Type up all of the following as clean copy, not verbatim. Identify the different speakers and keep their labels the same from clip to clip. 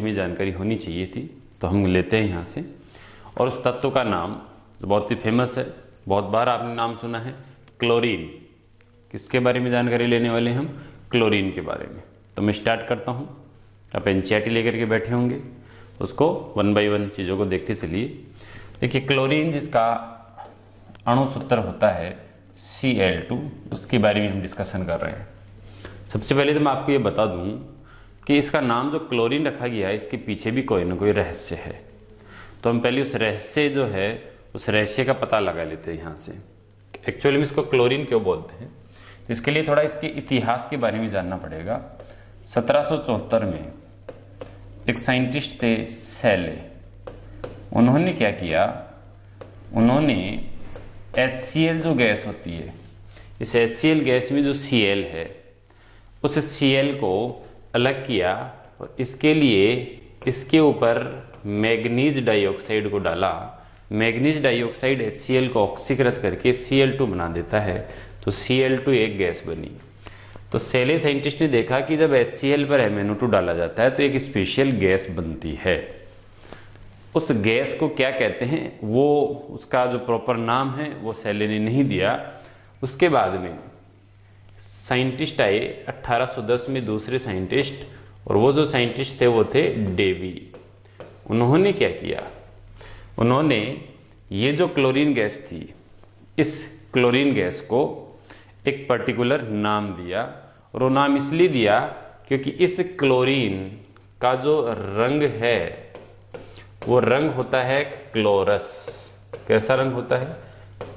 Speaker 1: में जानकारी होनी चाहिए थी, तो हम लेते हैं यहाँ से। और उस तत्व का नाम बहुत ही फेमस है, बहुत बार आपने नाम सुना है, क्लोरीन। किसके बारे में जानकारी लेने वाले हैं हम? क्लोरीन के बारे में। तो मैं स्टार्ट करता हूँ। आप एनसीईआरटी लेकर के बैठे होंगे, उसको 1 बाय 1 चीज़ों को देखते चलिए। देखिए, क्लोरीन जिसका अणु सूत्र होता है Cl2, उसके बारे में हम डिस्कशन कर रहे हैं। सबसे पहले तो मैं आपको ये बता दूं कि इसका नाम जो क्लोरीन रखा गया है, इसके पीछे भी कोई ना कोई रहस्य है। तो हम पहले उस रहस्य जो है, उस रहस्य का पता लगा लेते हैं यहाँ से। एक्चुअली में इसको क्लोरीन क्यों बोलते हैं, तो इसके लिए थोड़ा इसके इतिहास के बारे में जानना पड़ेगा। 1774 में एक साइंटिस्ट थे सेले, उन्होंने क्या किया, उन्होंने HCl जो गैस होती है, इस HCl गैस में जो Cl है, उस Cl को अलग किया और इसके लिए इसके ऊपर मैग्नीज डाइऑक्साइड को डाला। मैग्नीज डाइऑक्साइड HCl को ऑक्सीकृत करके Cl2 बना देता है, तो Cl2 एक गैस बनी। तो सेले साइंटिस्ट ने देखा कि जब HCl पर MnO2 डाला जाता है तो एक स्पेशल गैस बनती है। उस गैस को क्या कहते हैं, वो उसका जो प्रॉपर नाम है वो सेले ने नहीं दिया। उसके बाद में साइंटिस्ट आए 1810 में, दूसरे साइंटिस्ट, और वो जो साइंटिस्ट थे वो थे डेवी। उन्होंने क्या किया, उन्होंने ये जो क्लोरीन गैस थी, इस क्लोरीन गैस को एक पर्टिकुलर नाम दिया। और वो नाम इसलिए दिया क्योंकि इस क्लोरीन का जो रंग है वो रंग होता है क्लोरस। कैसा रंग होता है?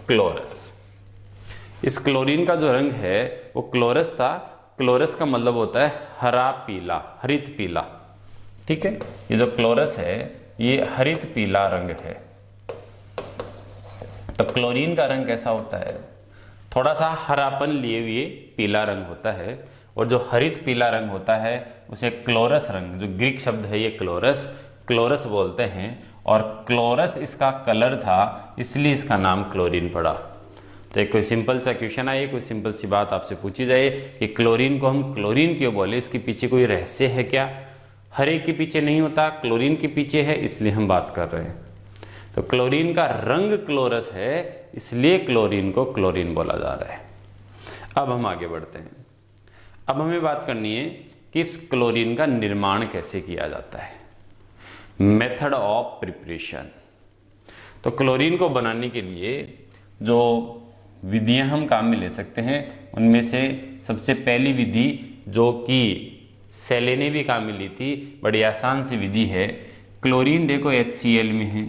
Speaker 1: क्लोरस। इस क्लोरीन का जो रंग है वो क्लोरस था। क्लोरस का मतलब होता है हरा पीला, हरित पीला। ठीक है, ये जो क्लोरस है ये हरित पीला रंग है। तो क्लोरीन का रंग कैसा होता है? थोड़ा सा हरापन लिए हुए पीला रंग होता है। और जो हरित पीला रंग होता है उसे क्लोरस रंग, जो ग्रीक शब्द है ये क्लोरस, क्लोरस बोलते हैं। और क्लोरस इसका कलर था, इसलिए इसका नाम क्लोरीन पड़ा। तो एक कोई सिंपल सा क्वेश्चन आए, कोई सिंपल सी बात आपसे पूछी जाए कि क्लोरीन को हम क्लोरीन क्यों बोले, इसके पीछे कोई रहस्य है क्या? हर एक के पीछे नहीं होता, क्लोरीन के पीछे है, इसलिए हम बात कर रहे हैं। तो क्लोरीन का रंग क्लोरस है, इसलिए क्लोरीन को क्लोरीन बोला जा रहा है। अब हम आगे बढ़ते हैं। अब हमें बात करनी है कि इस क्लोरीन का निर्माण कैसे किया जाता है, मेथड ऑफ प्रिपरेशन। तो क्लोरीन को बनाने के लिए जो विधियां हम काम में ले सकते हैं, उनमें से सबसे पहली विधि जो कि सेले ने भी काम में ली थी, बड़ी आसान सी विधि है। क्लोरीन देखो HCl में है,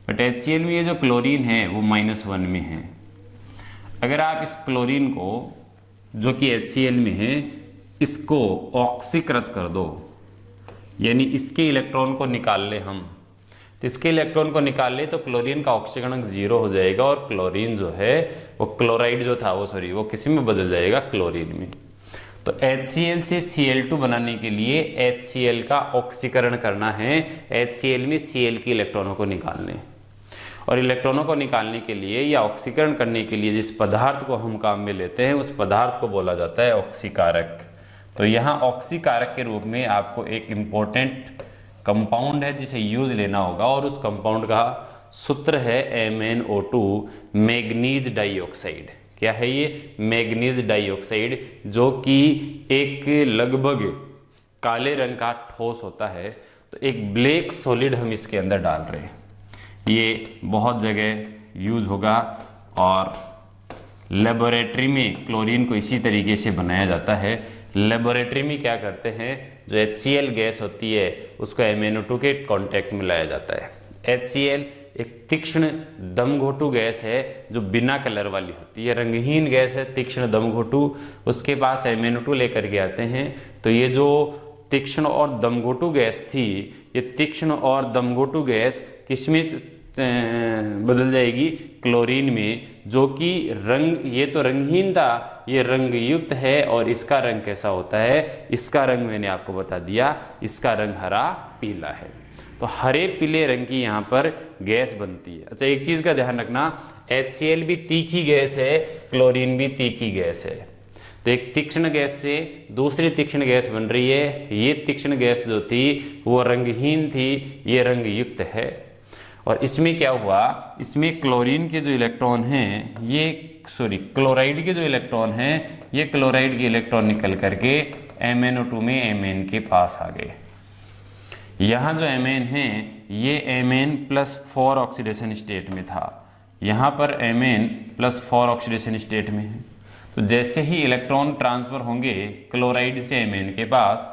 Speaker 1: बट HCl में ये जो क्लोरीन है वो -1 में है। अगर आप इस क्लोरीन को जो कि HCl में है, इसको ऑक्सीकृत कर दो, यानी इसके इलेक्ट्रॉन को निकाल ले हम, तो इसके इलेक्ट्रॉन को निकाल ले तो क्लोरीन का ऑक्सीकरण 0 हो जाएगा और क्लोरीन जो है वो क्लोराइड जो था वो किसी में बदल जाएगा, क्लोरीन में। तो HCl से Cl2 बनाने के लिए HCl का ऑक्सीकरण करना है, HCl में Cl के इलेक्ट्रॉनों को निकालने। और इलेक्ट्रॉनों को निकालने के लिए या ऑक्सीकरण करने के लिए जिस पदार्थ को हम काम में लेते हैं, उस पदार्थ को बोला जाता है ऑक्सीकारक। तो यहाँ ऑक्सीकारक के रूप में आपको एक इम्पोर्टेंट कंपाउंड है जिसे यूज लेना होगा, और उस कंपाउंड का सूत्र है MnO2, मैग्नीज डाइऑक्साइड। क्या है ये? मैग्नीज डाइऑक्साइड, जो कि एक लगभग काले रंग का ठोस होता है। तो एक ब्लैक सॉलिड हम इसके अंदर डाल रहे हैं। ये बहुत जगह यूज होगा और लेबोरेटरी में क्लोरीन को इसी तरीके से बनाया जाता है। लेबोरेटरी में क्या करते हैं, जो HCl गैस होती है उसको MnO2 के कांटेक्ट में लाया जाता है। HCl एक तीक्ष्ण दमघोटू गैस है जो बिना कलर वाली होती है, रंगहीन गैस है, तीक्ष्ण दमघोटू। उसके पास MnO2 लेकर के आते हैं। तो ये जो तीक्ष्ण और दमघोटू गैस थी, ये तीक्ष्ण और दमघोटू गैस किसमें बदल जाएगी? क्लोरीन में, जो कि रंग, ये तो रंगहीन था, ये रंग युक्त है। और इसका रंग कैसा होता है? इसका रंग मैंने आपको बता दिया, इसका रंग हरा पीला है। तो हरे पीले रंग की यहाँ पर गैस बनती है। अच्छा, एक चीज का ध्यान रखना, HCl भी तीखी गैस है, क्लोरीन भी तीखी गैस है। तो एक तीक्ष्ण गैस से दूसरी तीक्ष्ण गैस बन रही है। ये तीक्ष्ण गैस जो थी वो रंगहीन थी, ये रंगयुक्त है। और इसमें क्या हुआ, इसमें क्लोरीन के जो इलेक्ट्रॉन हैं, ये क्लोराइड के जो इलेक्ट्रॉन हैं, ये क्लोराइड के इलेक्ट्रॉन निकल करके MnO2 में Mn के पास आ गए। यहाँ जो Mn है ये Mn+4 ऑक्सीडेशन स्टेट में था, यहाँ पर Mn+4 ऑक्सीडेशन स्टेट में है। तो जैसे ही इलेक्ट्रॉन ट्रांसफर होंगे क्लोराइड से Mn के पास,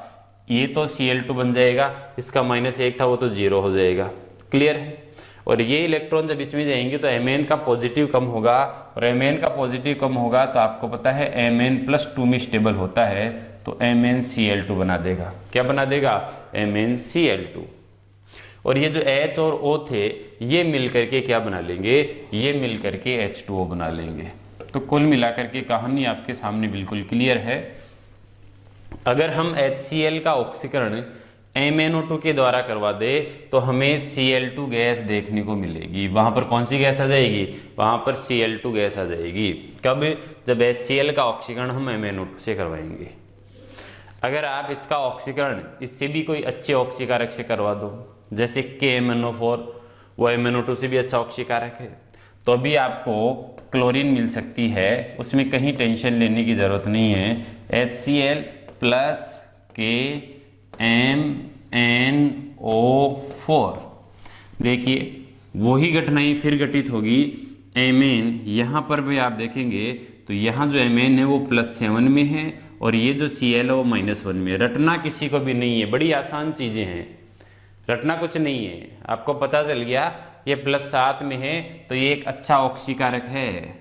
Speaker 1: ये तो Cl2 बन जाएगा, इसका -1 था वो तो 0 हो जाएगा। क्लियर है। और ये इलेक्ट्रॉन जब इसमें जाएंगे तो Mn का पॉजिटिव कम होगा, और Mn का पॉजिटिव कम होगा तो आपको पता है Mn+2 में स्टेबल होता है, तो MnCl2 बना देगा। क्या बना देगा? MnCl2। और ये जो H और O थे ये मिलकर के क्या बना लेंगे? ये मिलकर के H2O बना लेंगे। तो कुल मिलाकर के कहानी आपके सामने बिल्कुल क्लियर है। अगर हम HCl का ऑक्सीकरण MnO2 के द्वारा करवा दे तो हमें Cl2 गैस देखने को मिलेगी। वहां पर कौन सी गैस आ जाएगी? वहां पर Cl2 गैस आ जाएगी। कब? जब HCl का ऑक्सीकरण हम MnO2 से करवाएंगे। अगर आप इसका ऑक्सीकरण इससे भी कोई अच्छे ऑक्सीकारक से करवा दो, जैसे KMnO4, वो MnO2 से भी अच्छा ऑक्सीकारक है, तो अभी आपको क्लोरीन मिल सकती है, उसमें कहीं टेंशन लेने की जरूरत नहीं है। HCl + KMnO4, देखिए वही घटनाएं फिर घटित होगी। Mn यहाँ पर भी आप देखेंगे तो यहाँ जो Mn है वो +7 में है, और ये जो Cl है वो -1 में है। रटना किसी को भी नहीं है, बड़ी आसान चीजें हैं, रटना कुछ नहीं है। आपको पता चल गया ये +7 में है तो ये एक अच्छा ऑक्सीकारक है।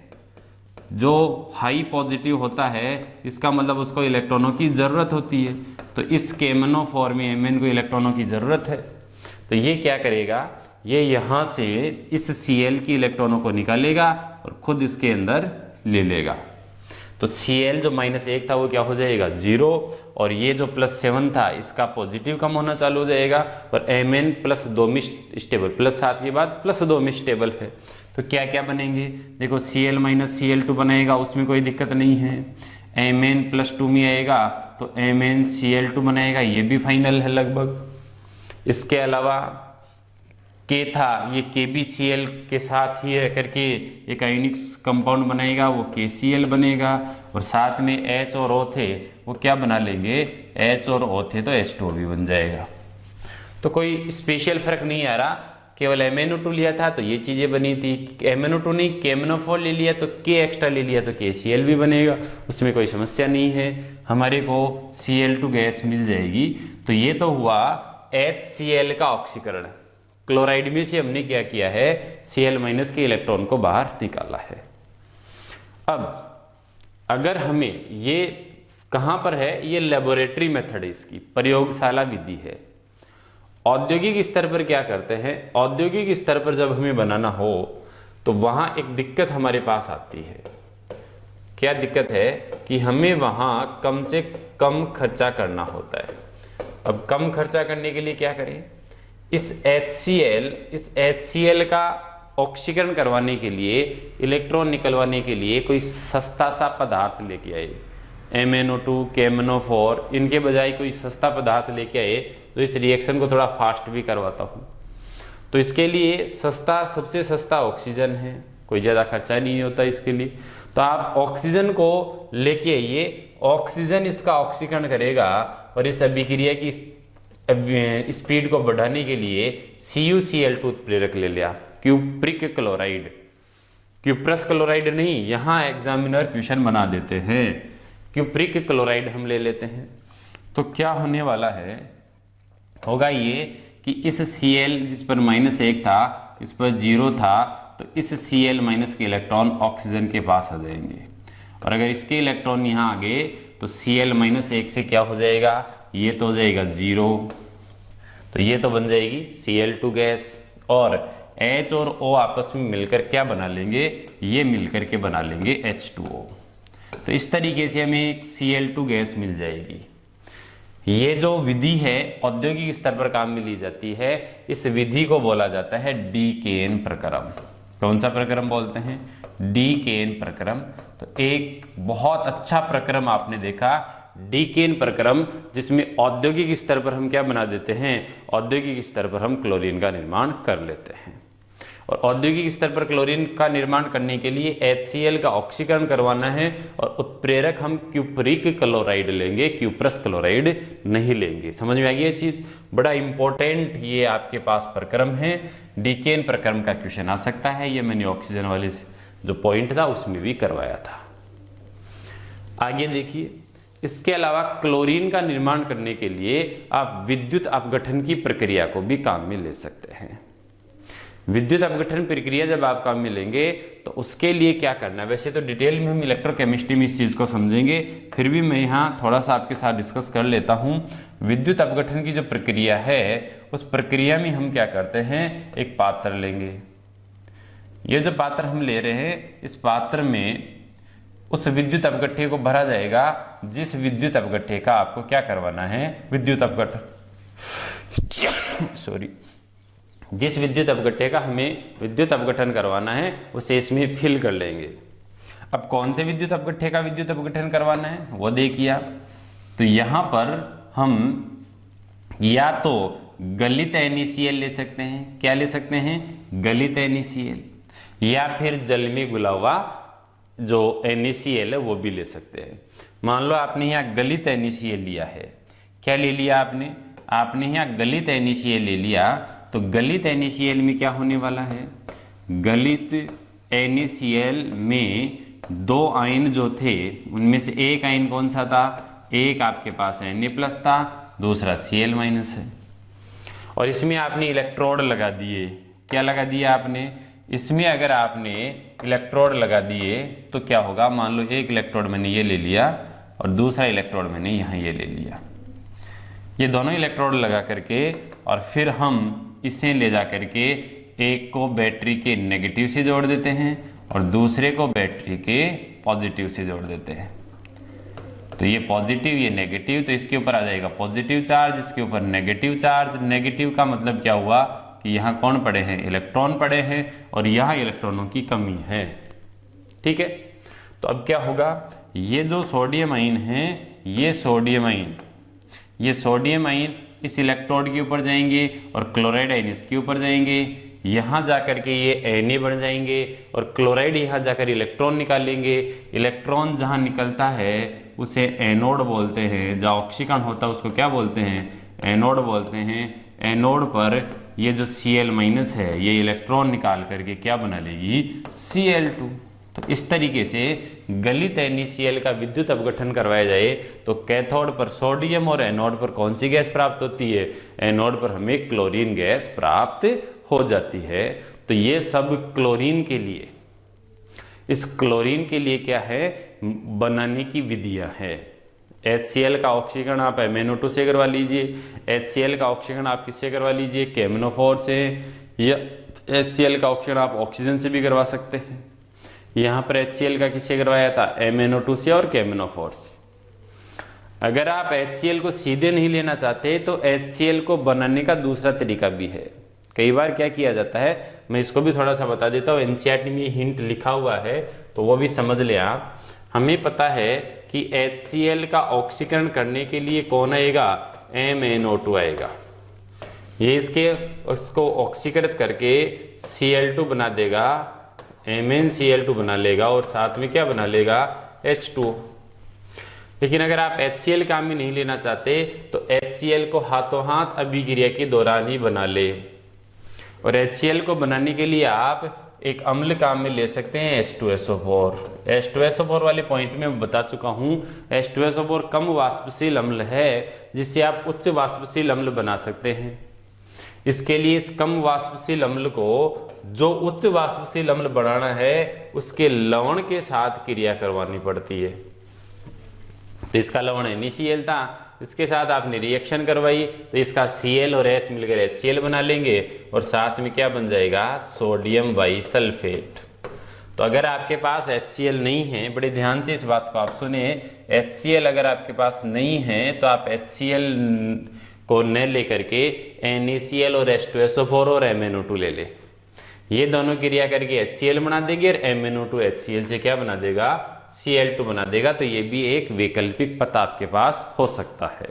Speaker 1: जो हाई पॉजिटिव होता है इसका मतलब उसको इलेक्ट्रॉनों की जरूरत होती है, तो इस KMnO4 में Mn को इलेक्ट्रॉनों की जरूरत है। तो ये क्या करेगा? ये यहाँ से इस Cl की इलेक्ट्रॉनों को निकालेगा और खुद इसके अंदर ले लेगा। तो Cl जो -1 था वो क्या हो जाएगा? 0, और ये जो +7 था इसका पॉजिटिव कम होना चालू हो जाएगा, और Mn +2 में स्टेबल, +7 के बाद +2 में स्टेबल है। तो क्या क्या बनेंगे? देखो Cl - Cl2 बनेगा, उसमें कोई दिक्कत नहीं है। Mn +2 में आएगा तो MnCl2 बनेगा, ये भी फाइनल है लगभग। इसके अलावा K था, ये KBCl के साथ ही रह करके एक आयनिक कंपाउंड बनेगा, वो KCl बनेगा, और साथ में H और O थे वो क्या बना लेंगे? H और O थे तो H2O भी बन जाएगा। तो कोई स्पेशल फर्क नहीं आ रहा, केवल MnO2 लिया था तो ये चीजें बनी थी, MnO2 नहीं KMnO4 ले लिया तो K एक्स्ट्रा ले लिया तो KCl भी बनेगा, उसमें कोई समस्या नहीं है। हमारे को Cl2 गैस मिल जाएगी। तो ये तो हुआ HCl का ऑक्सीकरण। क्लोराइड में से हमने क्या किया है? Cl- के इलेक्ट्रॉन को बाहर निकाला है। अब अगर हमें ये कहां पर है? ये लेबोरेटरी मेथड है, इसकी प्रयोगशाला विधि है। औद्योगिक स्तर पर क्या करते हैं? औद्योगिक स्तर पर जब हमें बनाना हो तो वहां एक दिक्कत हमारे पास आती है। क्या दिक्कत है? कि हमें वहां कम से कम खर्चा करना होता है। अब कम खर्चा करने के लिए क्या करें? इस HCl का ऑक्सीकरण करवाने के लिए, इलेक्ट्रॉन निकलवाने के लिए कोई सस्ता सा पदार्थ लेके आए। MnO2, KMnO4, इनके बजाय कोई सस्ता पदार्थ लेके आए तो इस रिएक्शन को थोड़ा फास्ट भी करवाता हूँ। तो इसके लिए सबसे सस्ता ऑक्सीजन है, कोई ज़्यादा खर्चा नहीं होता इसके लिए। तो आप ऑक्सीजन को लेके आइए, ऑक्सीजन इसका ऑक्सीकरण करेगा, और इस अभिक्रिया की स्पीड को बढ़ाने के लिए CuCl2 उत्प्रेरक ले लिया, क्यूप्रिक क्लोराइड। क्यूप्रस क्लोराइड नहीं, यहाँ एग्जामिनर क्वेश्चन बना देते हैं, क्यूप्रिक क्लोराइड हम ले लेते हैं। तो क्या होने वाला है? होगा ये कि इस Cl जिस पर -1 था, इस पर 0 था, तो इस Cl- के इलेक्ट्रॉन ऑक्सीजन के पास आ जाएंगे, और अगर इसके इलेक्ट्रॉन यहाँ आ गए तो Cl-1 से क्या हो जाएगा? ये तो हो जाएगा 0, तो ये तो बन जाएगी Cl2 गैस, और H और O आपस में मिलकर क्या बना लेंगे? ये मिलकर के बना लेंगे H2O। तो इस तरीके से हमें एक Cl2 गैस मिल जाएगी। ये जो विधि है औद्योगिक स्तर पर काम में ली जाती है, इस विधि को बोला जाता है डीकेन प्रक्रम। कौन सा प्रक्रम बोलते हैं? डीकेन प्रक्रम। तो एक बहुत अच्छा प्रक्रम आपने देखा, डीकेन प्रक्रम, जिसमें औद्योगिक स्तर पर हम क्या बना देते हैं? औद्योगिक स्तर पर हम क्लोरीन का निर्माण कर लेते हैं। और औद्योगिक स्तर पर क्लोरीन का निर्माण करने के लिए HCl का ऑक्सीकरण करवाना है और उत्प्रेरक हम क्यूपरिक क्लोराइड लेंगे, क्यूप्रस क्लोराइड नहीं लेंगे। समझ में आ गई ये चीज? बड़ा इंपॉर्टेंट ये आपके पास प्रक्रम है। डीकेन प्रक्रम का क्वेश्चन आ सकता है, ये मैंने ऑक्सीजन वाले जो पॉइंट था उसमें भी करवाया था। आगे देखिए, इसके अलावा क्लोरीन का निर्माण करने के लिए आप विद्युत अपघटन की प्रक्रिया को भी काम में ले सकते हैं। विद्युत अपघटन प्रक्रिया जब आप काम में लेंगे तो उसके लिए क्या करना है? वैसे तो डिटेल में हम इलेक्ट्रोकेमिस्ट्री में इस चीज को समझेंगे, फिर भी मैं यहाँ थोड़ा सा आपके साथ डिस्कस कर लेता हूँ। विद्युत अपघटन की जो प्रक्रिया है उस प्रक्रिया में हम क्या करते हैं? एक पात्र लेंगे। ये जो पात्र हम ले रहे हैं, इस पात्र में उस विद्युत अपघट्य को भरा जाएगा जिस विद्युत अपघट्य का आपको क्या करवाना है? विद्युत अपघटन सॉरी जिस विद्युत अपघट्य का हमें विद्युत अपघटन करवाना है उसे इसमें फिल कर लेंगे। अब कौन से विद्युत अपघट्य का विद्युत अपघटन करवाना है वो देखिए आप। तो यहां पर हम या तो गलित NaCl ले सकते हैं, क्या ले सकते हैं? गलित NaCl, या फिर जल में घुला हुआ जो NaCl है वो भी ले सकते हैं। मान लो आपने यहाँ गलित NaCl लिया है, क्या ले लिया आपने? आपने यहाँ गलित NaCl ले लिया, तो गलित NaCl में क्या होने वाला है? गलित NaCl में दो आयन जो थे उनमें से एक आयन कौन सा था? एक आपके पास Na+ था, दूसरा Cl- है। और इसमें आपने इलेक्ट्रोड लगा दिए। क्या लगा दिया आपने? इसमें अगर आपने इलेक्ट्रोड लगा दिए तो क्या होगा? मान लो एक इलेक्ट्रोड मैंने ये ले लिया और दूसरा इलेक्ट्रोड मैंने यहाँ ये ले लिया। ये दोनों इलेक्ट्रोड लगा करके और फिर हम इसे ले जा करके एक को बैटरी के नेगेटिव से जोड़ देते हैं और दूसरे को बैटरी के पॉजिटिव से जोड़ देते हैं। तो ये पॉजिटिव, ये नेगेटिव, तो इसके ऊपर आ जाएगा पॉजिटिव चार्ज, इसके ऊपर नेगेटिव चार्ज। नेगेटिव का मतलब क्या हुआ कि यहाँ कौन पड़े हैं? इलेक्ट्रॉन पड़े हैं और यहाँ इलेक्ट्रॉनों की कमी है। ठीक है, तो अब क्या होगा? ये जो सोडियम आयन है, ये सोडियम आयन इस इलेक्ट्रोड के ऊपर जाएंगे और क्लोराइड आयन इसके ऊपर जाएंगे। यहाँ जाकर के ये Na बन जाएंगे और क्लोराइड यहाँ जाकर इलेक्ट्रॉन निकालेंगे। इलेक्ट्रॉन जहाँ निकलता है उसे एनोड बोलते हैं। जहाँ ऑक्सीकरण होता है उसको क्या बोलते हैं? एनोड बोलते हैं। एनोड पर ये जो Cl- है ये इलेक्ट्रॉन निकाल करके क्या बना लेगी? Cl2। तो इस तरीके से गलित NaCl का विद्युत अपघटन करवाया जाए तो कैथोड पर सोडियम और एनोड पर कौन सी गैस प्राप्त होती है? एनोड पर हमें क्लोरीन गैस प्राप्त हो जाती है। तो ये सब क्लोरीन के लिए, इस क्लोरीन के लिए क्या है? बनाने की विधियां है। HCl का ऑक्सीकरण आप MnO2 से करवा लीजिए, HCl का ऑक्सीकरण आप किससे करवा लीजिए? KMnO4 से, या HCl का ऑक्सीकरण आप ऑक्सीजन से भी करवा सकते हैं। यहाँ पर HCl का किससे करवाया था? MnO2 से और KMnO4 से। अगर आप HCl को सीधे नहीं लेना चाहते तो HCl को बनाने का दूसरा तरीका भी है। कई बार क्या किया जाता है, मैं इसको भी थोड़ा सा बता देता हूँ, NCERT में हिंट लिखा हुआ है तो वो भी समझ ले आप। हमें पता है कि HCl का ऑक्सीकरण करने के लिए कौन आएगा? MnO2 आएगा। ये उसको ऑक्सीकृत करके Cl2 बना देगा, MnCl2 बना लेगा और साथ में क्या बना लेगा? H2O। लेकिन अगर आप HCl काम में नहीं लेना चाहते तो HCl को हाथों हाथ अभिक्रिया के दौरान ही बना ले। और HCl को बनाने के लिए आप एक अम्ल काम में ले सकते हैं, H2SO4। H2SO4 वाले पॉइंट में बता चुका हूँ, H2SO4 कम वाष्पशील अम्ल है जिससे आप उच्च वाष्पशील अम्ल बना सकते हैं। इसके लिए इस कम वाष्पशील अम्ल को जो उच्च वाष्पशील अम्ल बनाना है उसके लवण के साथ क्रिया करवानी पड़ती है। तो इसका लवण NaCl था, इसके साथ आपने रिएक्शन करवाई तो इसका Cl और H मिलकर HCl बना लेंगे और साथ में क्या बन जाएगा? Sodium bisulphate. तो अगर आपके पास HCl नहीं है, बड़े ध्यान से इस बात को आप सुने, HCl अगर आपके पास नहीं है तो आप HCl को न लेकर के NaCl और H2SO4 और MnO2 ले ले। ये दोनों क्रिया करके HCl बना देंगे और MnO2 HCl से क्या बना देगा, Cl2 बना देगा। तो ये भी एक वैकल्पिक पथ आपके पास हो सकता है।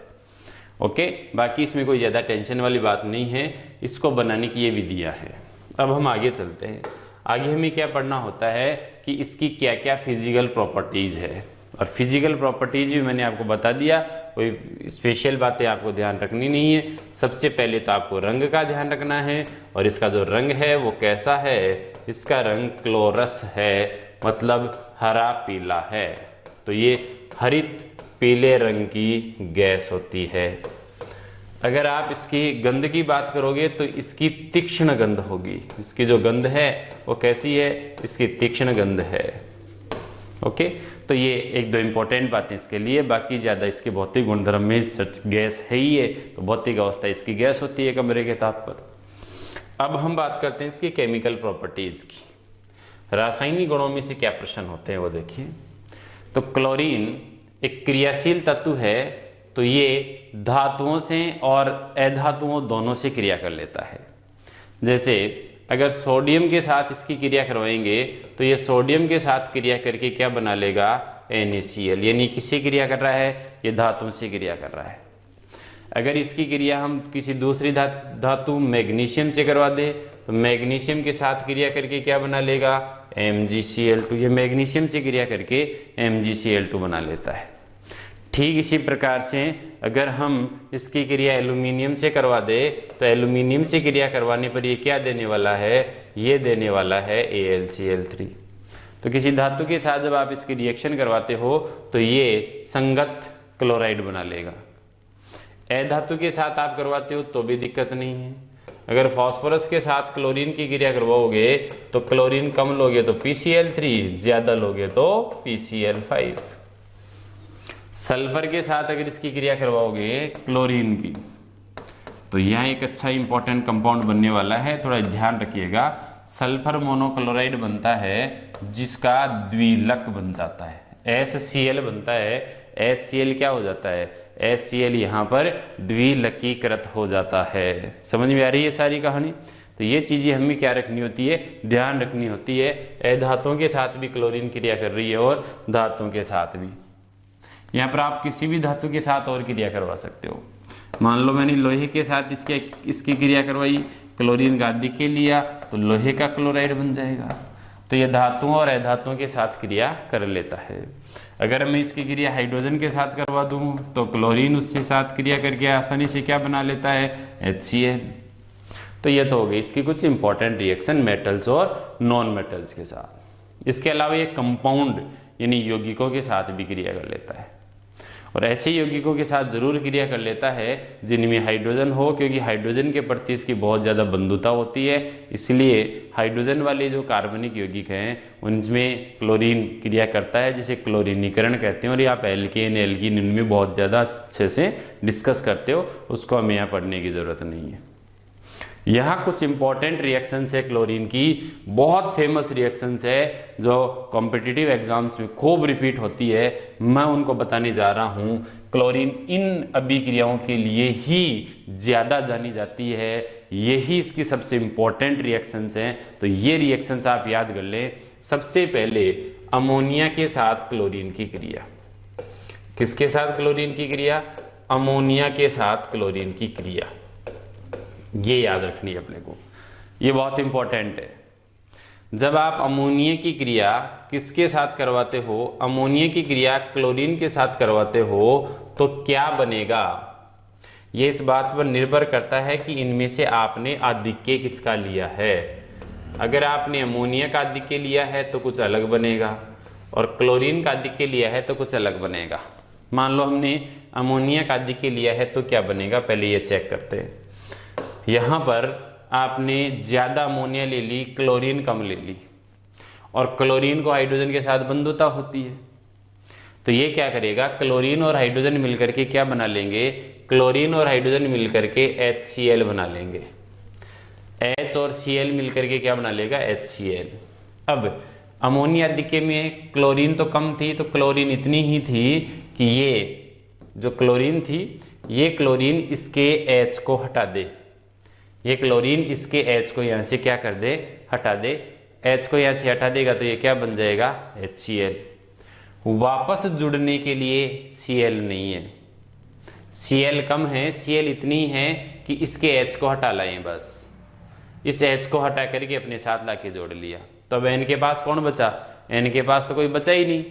Speaker 1: ओके, बाकी इसमें कोई ज़्यादा टेंशन वाली बात नहीं है, इसको बनाने की ये विधियाँ है। अब हम आगे चलते हैं। आगे हमें क्या पढ़ना होता है कि इसकी क्या क्या फिजिकल प्रॉपर्टीज़ है, और फिजिकल प्रॉपर्टीज़ भी मैंने आपको बता दिया, कोई स्पेशल बातें आपको ध्यान रखनी नहीं है। सबसे पहले तो आपको रंग का ध्यान रखना है, और इसका जो रंग है वो कैसा है, इसका रंग क्लोरस है, मतलब हरा पीला है। तो ये हरित पीले रंग की गैस होती है। अगर आप इसकी गंध की बात करोगे तो इसकी तीक्ष्ण गंध होगी। इसकी जो गंध है वो कैसी है, इसकी तीक्ष्ण गंध है। ओके, तो ये एक दो इंपॉर्टेंट बातें इसके लिए, बाकी ज़्यादा इसके भौतिक गुणधर्म में गैस है ही है, तो भौतिक अवस्था इसकी गैस होती है कमरे के ताप पर। अब हम बात करते हैं इसकी केमिकल प्रॉपर्टीज़ की। रासायनिक गुणों में से क्या प्रश्न होते हैं वो देखिए। तो क्लोरीन एक क्रियाशील तत्व है, तो ये धातुओं से और अधातुओं दोनों से क्रिया कर लेता है। जैसे अगर सोडियम के साथ इसकी क्रिया करवाएंगे तो ये सोडियम के साथ क्रिया करके क्या बना लेगा, NaCl, यानी किससे क्रिया कर रहा है, ये धातुओं से क्रिया कर रहा है। अगर इसकी क्रिया हम किसी दूसरी धातु मैग्नीशियम से करवा दे तो मैग्नीशियम के साथ क्रिया करके क्या बना लेगा, MgCl2, ये मैग्नीशियम से क्रिया करके MgCl2 बना लेता है। ठीक इसी प्रकार से अगर हम इसकी क्रिया एल्यूमिनियम से करवा दे तो एल्यूमिनियम से क्रिया करवाने पर ये क्या देने वाला है, ये देने वाला है AlCl3। तो किसी धातु के साथ जब आप इसकी रिएक्शन करवाते हो तो ये संगत क्लोराइड बना लेगा। अधातु के साथ आप करवाते हो तो भी दिक्कत नहीं है। अगर फास्फोरस के साथ क्लोरीन की क्रिया करवाओगे तो क्लोरीन कम लोगे तो PCl3, ज्यादा लोगे तो PCl5। सल्फर के साथ अगर इसकी क्रिया करवाओगे क्लोरीन की तो यह एक अच्छा इंपॉर्टेंट कंपाउंड बनने वाला है, थोड़ा ध्यान रखिएगा। सल्फर मोनोक्लोराइड बनता है जिसका द्विलक बन जाता है, HCl बनता है। HCl क्या हो जाता है, HCl यहाँ पर द्विलकीकृत हो जाता है। समझ में आ रही है सारी कहानी। तो ये चीज़ें हमें क्या रखनी होती है, ध्यान रखनी होती है। अधातुओं के साथ भी क्लोरीन क्रिया कर रही है और धातुओं के साथ भी। यहाँ पर आप किसी भी धातु के साथ और क्रिया करवा सकते हो। मान लो मैंने लोहे के साथ इसकी क्रिया करवाई, क्लोरीन का अधिक लिया तो लोहे का क्लोराइड बन जाएगा। तो ये धातुओं और अधातुओं के साथ क्रिया कर लेता है। अगर मैं इसकी क्रिया हाइड्रोजन के साथ करवा दूँ तो क्लोरीन उसके साथ क्रिया करके आसानी से क्या बना लेता है, HCl। तो ये तो हो गई इसकी कुछ इंपॉर्टेंट रिएक्शन मेटल्स और नॉन मेटल्स के साथ। इसके अलावा ये कंपाउंड यानी यौगिकों के साथ भी क्रिया कर लेता है, और ऐसे यौगिकों के साथ जरूर क्रिया कर लेता है जिनमें हाइड्रोजन हो, क्योंकि हाइड्रोजन के प्रति इसकी बहुत ज़्यादा बंधुता होती है। इसलिए हाइड्रोजन वाले जो कार्बनिक यौगिक हैं उनमें क्लोरीन क्रिया करता है, जिसे क्लोरीनीकरण कहते हैं। और ये आप एल्केन एल्कीन इनमें बहुत ज़्यादा अच्छे से डिस्कस करते हो, उसको हमें यहाँ पढ़ने की ज़रूरत नहीं है। यहाँ कुछ इंपॉर्टेंट रिएक्शंस है क्लोरीन की, बहुत फेमस रिएक्शंस है जो कॉम्पिटिटिव एग्जाम्स में खूब रिपीट होती है। मैं उनको बताने जा रहा हूँ। क्लोरीन इन अभिक्रियाओं के लिए ही ज़्यादा जानी जाती है, यही इसकी सबसे इंपॉर्टेंट रिएक्शंस हैं। तो ये रिएक्शंस आप याद कर लें। सबसे पहले अमोनिया के साथ क्लोरीन की क्रिया। किसके साथ क्लोरीन की क्रिया, अमोनिया के साथ क्लोरीन की क्रिया। ये याद रखनी है अपने को, ये बहुत इंपॉर्टेंट है। जब आप अमोनिया की क्रिया किसके साथ करवाते हो, अमोनिया की क्रिया क्लोरीन के साथ करवाते हो तो क्या बनेगा, ये इस बात पर निर्भर करता है कि इनमें से आपने आधिक्य किसका लिया है। अगर आपने अमोनिया का आधिक्य लिया है तो कुछ अलग बनेगा, और क्लोरीन का आधिक्य लिया है तो कुछ अलग बनेगा। मान लो हमने अमोनिया का आधिक्य लिया है तो क्या बनेगा, पहले ये चेक करते हैं। यहाँ पर आपने ज़्यादा अमोनिया ले ली, क्लोरीन कम ले ली, और क्लोरीन को हाइड्रोजन के साथ बंधुता होती है। तो ये क्या करेगा, क्लोरीन और हाइड्रोजन मिलकर के क्या बना लेंगे, क्लोरीन और हाइड्रोजन मिलकर के HCl बना लेंगे। H और Cl मिलकर के क्या बना लेगा, HCl। अब अमोनिया आधिक्य में क्लोरीन तो कम थी, तो क्लोरीन इतनी ही थी कि ये जो क्लोरीन थी, ये क्लोरीन इसके H को हटा दे, ये क्लोरीन इसके H को यहाँ से क्या कर दे, हटा दे। H को यहाँ से हटा देगा तो ये क्या बन जाएगा, HCl। वापस जुड़ने के लिए Cl नहीं है, Cl कम है, Cl इतनी है कि इसके H को हटा लाएं, बस इस H को हटा करके अपने साथ लाके जोड़ लिया। तो अब N के पास कौन बचा, N के पास तो कोई बचा ही नहीं।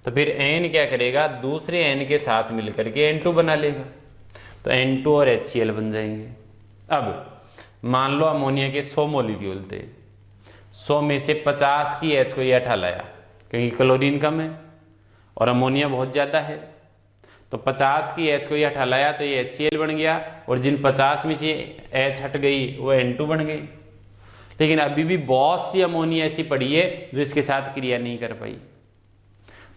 Speaker 1: तो फिर N क्या करेगा, दूसरे N के साथ मिलकर के N2 बना लेगा, तो N2 और HCl बन जाएंगे। अब मान लो अमोनिया के 100 मॉलिक्यूल थे, 100 में से 50 की H को ये हटा लाया क्योंकि क्लोरीन कम है और अमोनिया बहुत ज़्यादा है, तो 50 की H को ये हटा लाया तो ये HCl बन गया, और जिन 50 में से H हट गई वो N2 बन गई। लेकिन अभी भी बहुत सी अमोनिया ऐसी पड़ी है जो इसके साथ क्रिया नहीं कर पाई।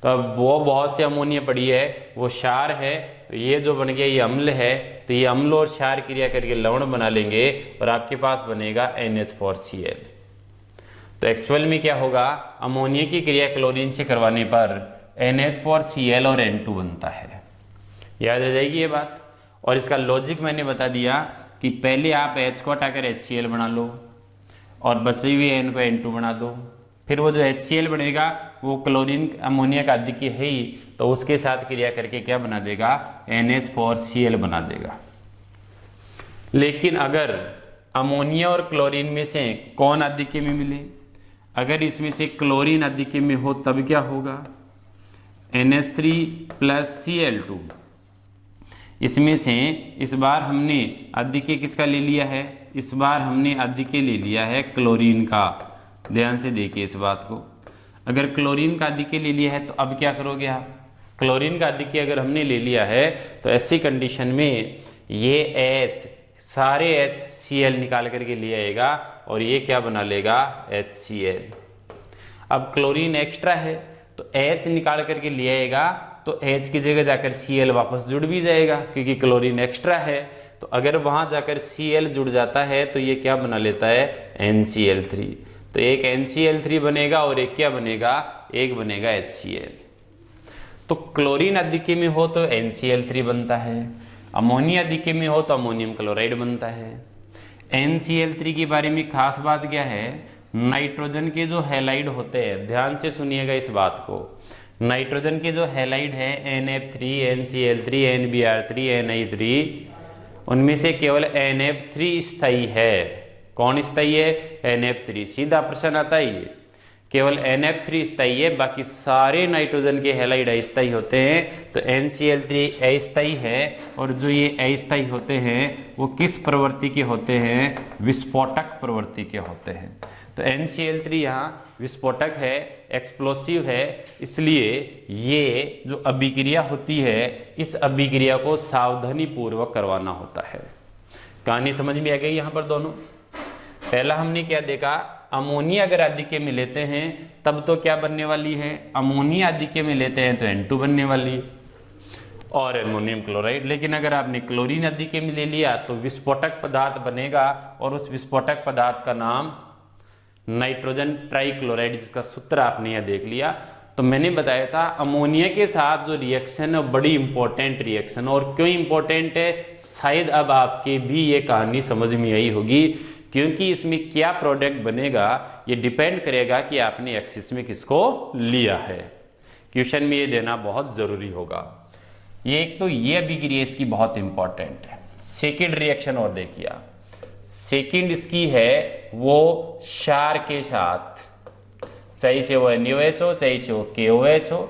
Speaker 1: तो अब वो बहुत सी अमोनिया पड़ी है, वो क्षार है, तो ये जो बन गया ये अम्ल है, तो ये अम्ल और क्षार क्रिया करके लवण बना लेंगे और आपके पास बनेगा NH4Cl। तो एक्चुअल में क्या होगा, अमोनिया की क्रिया क्लोरीन से करवाने पर NH4Cl और N2 बनता है। याद रह जाएगी ये बात। और इसका लॉजिक मैंने बता दिया कि पहले आप H को हटाकर HCl बना लो और बचे हुए N को N2 बना दो, फिर वो जो HCl बनेगा वो क्लोरीन अमोनिया का अद्वितीय है ही, तो उसके साथ क्रिया करके क्या बना देगा, NH4Cl बना देगा। लेकिन अगर अमोनिया और क्लोरीन में से कौन अद्वितीय में मिले, अगर इसमें से क्लोरीन अद्वितीय में हो तब क्या होगा, NH3 + Cl2। इसमें से इस बार हमने अद्वितीय किसका ले लिया है, इस बार हमने अद्वितीय ले लिया है क्लोरीन का। ध्यान से देखिए इस बात को, अगर क्लोरीन का अद्वितीय ले लिया है तो अब क्या करोगे आप, क्लोरीन का अद्वितीय अगर हमने ले लिया है तो ऐसी कंडीशन में ये H सारे HCl निकाल करके ले आएगा और ये क्या बना लेगा, HCl। अब क्लोरीन एक्स्ट्रा है तो H निकाल करके ले आएगा, तो H की जगह जाकर Cl वापस जुड़ भी जाएगा क्योंकि क्लोरीन एक्स्ट्रा है। तो अगर वहां जाकर Cl जुड़ जाता है तो ये क्या बना लेता है, NCl3। तो एक NCl3 बनेगा और एक क्या बनेगा, एक बनेगा HCl। तो क्लोरीन अद्वितीय में हो तो NCl3 बनता है, अमोनिया अद्वितीय में हो तो अमोनियम क्लोराइड बनता है। NCl3 के बारे में खास बात क्या है, नाइट्रोजन के जो हैलाइड होते हैं, ध्यान से सुनिएगा इस बात को, नाइट्रोजन के जो हैलाइड है NF3, NCl3, NBr3, NI3, उनमें से केवल NF3 स्थायी है। कौन स्थायी है, NF3। सीधा प्रश्न आता है ये, केवल NF3 स्थायी है, बाकी सारे नाइट्रोजन के हैलाइड अस्थायी होते हैं। तो NCl3 अस्थायी है, और जो ये अस्थायी होते हैं वो किस प्रवृत्ति के होते हैं, विस्फोटक प्रवृत्ति के होते हैं। तो NCl3 यहाँ विस्फोटक है, एक्सप्लोसिव है, इसलिए ये जो अभिक्रिया होती है इस अभिक्रिया को सावधानी पूर्वक करवाना होता है। कहानी समझ में आ गई यहाँ पर दोनों। पहला हमने क्या देखा, अमोनिया अगर अद्वितीय में लेते हैं तब तो क्या बनने वाली है, अमोनिया अद्वितीय में लेते हैं तो N2 बनने वाली है और अमोनियम क्लोराइड। लेकिन अगर आपने क्लोरीन अद्वितीय में ले लिया तो विस्फोटक पदार्थ बनेगा, और उस विस्फोटक पदार्थ का नाम नाइट्रोजन ट्राइक्लोराइड, जिसका सूत्र आपने यह देख लिया। तो मैंने बताया था अमोनिया के साथ जो रिएक्शन है बड़ी इंपॉर्टेंट रिएक्शन, और क्यों इंपॉर्टेंट है शायद अब आपके भी ये कहानी समझ में आई होगी, क्योंकि इसमें क्या प्रोडक्ट बनेगा ये डिपेंड करेगा कि आपने एक्सिस में किसको लिया है। क्वेश्चन में ये देना बहुत जरूरी होगा। ये एक तो ये अभिक्रिया इसकी बहुत इंपॉर्टेंट है। सेकेंड रिएक्शन और देखिए, सेकेंड इसकी है वो क्षार के साथ, चाहे से वो NaOH हो चाहे से वो KOH हो,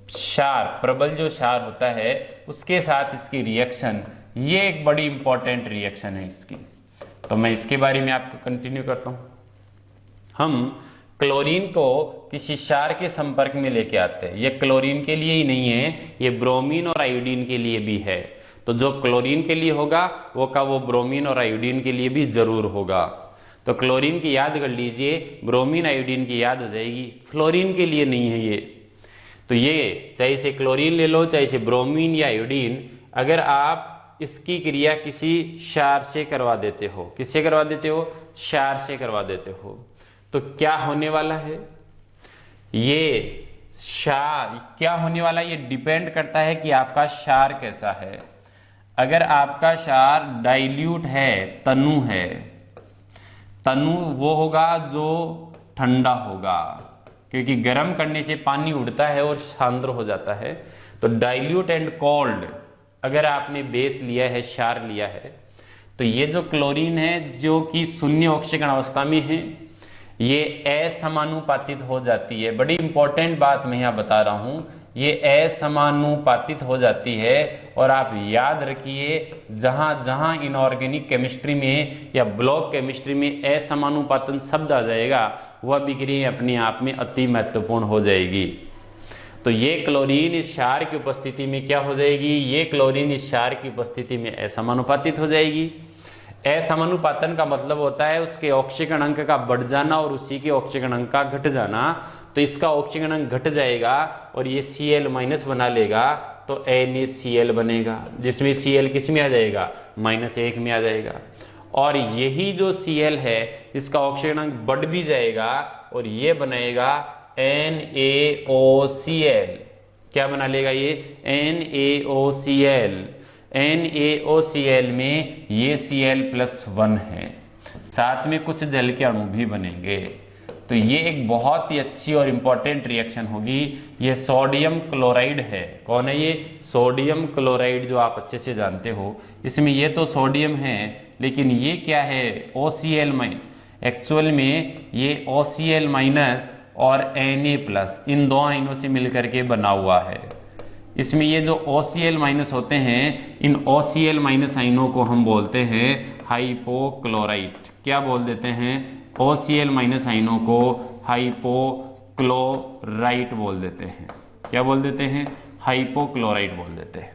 Speaker 1: क्षार प्रबल जो क्षार होता है उसके साथ इसकी रिएक्शन, ये एक बड़ी इंपॉर्टेंट रिएक्शन है इसकी। तो मैं इसके बारे में आपको कंटिन्यू करता हूं। हम क्लोरीन को किसी क्षार के संपर्क में लेके आते हैं, ये क्लोरीन के लिए ही नहीं है, ये ब्रोमीन और आयोडीन के लिए भी है। तो जो क्लोरीन के लिए होगा वो का वो ब्रोमीन और आयोडीन के लिए भी जरूर होगा। तो क्लोरीन की याद कर लीजिए, ब्रोमीन आयोडीन की याद हो जाएगी, फ्लोरीन के लिए नहीं है ये। तो ये चाहे से क्लोरीन ले लो चाहे से ब्रोमीन या आयोडीन, अगर आप इसकी क्रिया किसी क्षार से करवा देते हो, किससे करवा देते हो, क्षार से करवा देते हो, तो क्या होने वाला है, ये क्षार क्या होने वाला है, ये डिपेंड करता है कि आपका क्षार कैसा है। अगर आपका क्षार डाइल्यूट है, तनु है, तनु वो होगा जो ठंडा होगा, क्योंकि गर्म करने से पानी उड़ता है और सांद्र हो जाता है। तो डाइल्यूट एंड कोल्ड, अगर आपने बेस लिया है, क्षार लिया है, तो ये जो क्लोरीन है जो कि शून्य ऑक्सीकरण अवस्था में है, ये असमानुपातित हो जाती है। बड़ी इंपॉर्टेंट बात मैं यहाँ बता रहा हूँ, ये असमानुपातित हो जाती है। और आप याद रखिए, जहाँ जहाँ इनऑर्गेनिक केमिस्ट्री में या ब्लॉक केमिस्ट्री में असमानुपातन शब्द आ जाएगा, वह विक्रिया अपने आप में अति महत्वपूर्ण हो जाएगी। तो ये क्लोरीन इस क्षार की उपस्थिति में क्या हो जाएगी, ये क्लोरीन इस क्षार की उपस्थिति में असमानुपातित हो जाएगी। असमानुपातन का मतलब होता है उसके ऑक्सीकरण अंक का बढ़ जाना और उसी के ऑक्सीकरण अंक का घट जाना। तो इसका ऑक्सीकरण अंक घट जाएगा और ये Cl माइनस बना लेगा, तो NaCl बनेगा, जिसमें Cl किस में आ जाएगा, -1 में आ जाएगा। और यही जो Cl है इसका ऑक्सीकरण अंक बढ़ भी जाएगा और ये बनाएगा NaOCl। क्या बना लेगा ये, NaOCl। NaOCl में ये Cl+1 है, साथ में कुछ जल के अणु भी बनेंगे। तो ये एक बहुत ही अच्छी और इम्पॉर्टेंट रिएक्शन होगी। ये सोडियम क्लोराइड है। कौन है ये, सोडियम क्लोराइड, जो आप अच्छे से जानते हो। इसमें ये तो सोडियम है, लेकिन ये क्या है, OCl-। एक्चुअल में ये OCl- और Na+, इन दो आयनों से मिलकर के बना हुआ है। इसमें ये जो OCl- होते हैं, इन OCl- आयनों को हम बोलते हैं हाइपोक्लोराइट। क्या बोल देते हैं, OCl- आयनों को हाइपोक्लोराइट बोल देते हैं। क्या बोल देते हैं, हाइपोक्लोराइट बोल देते हैं।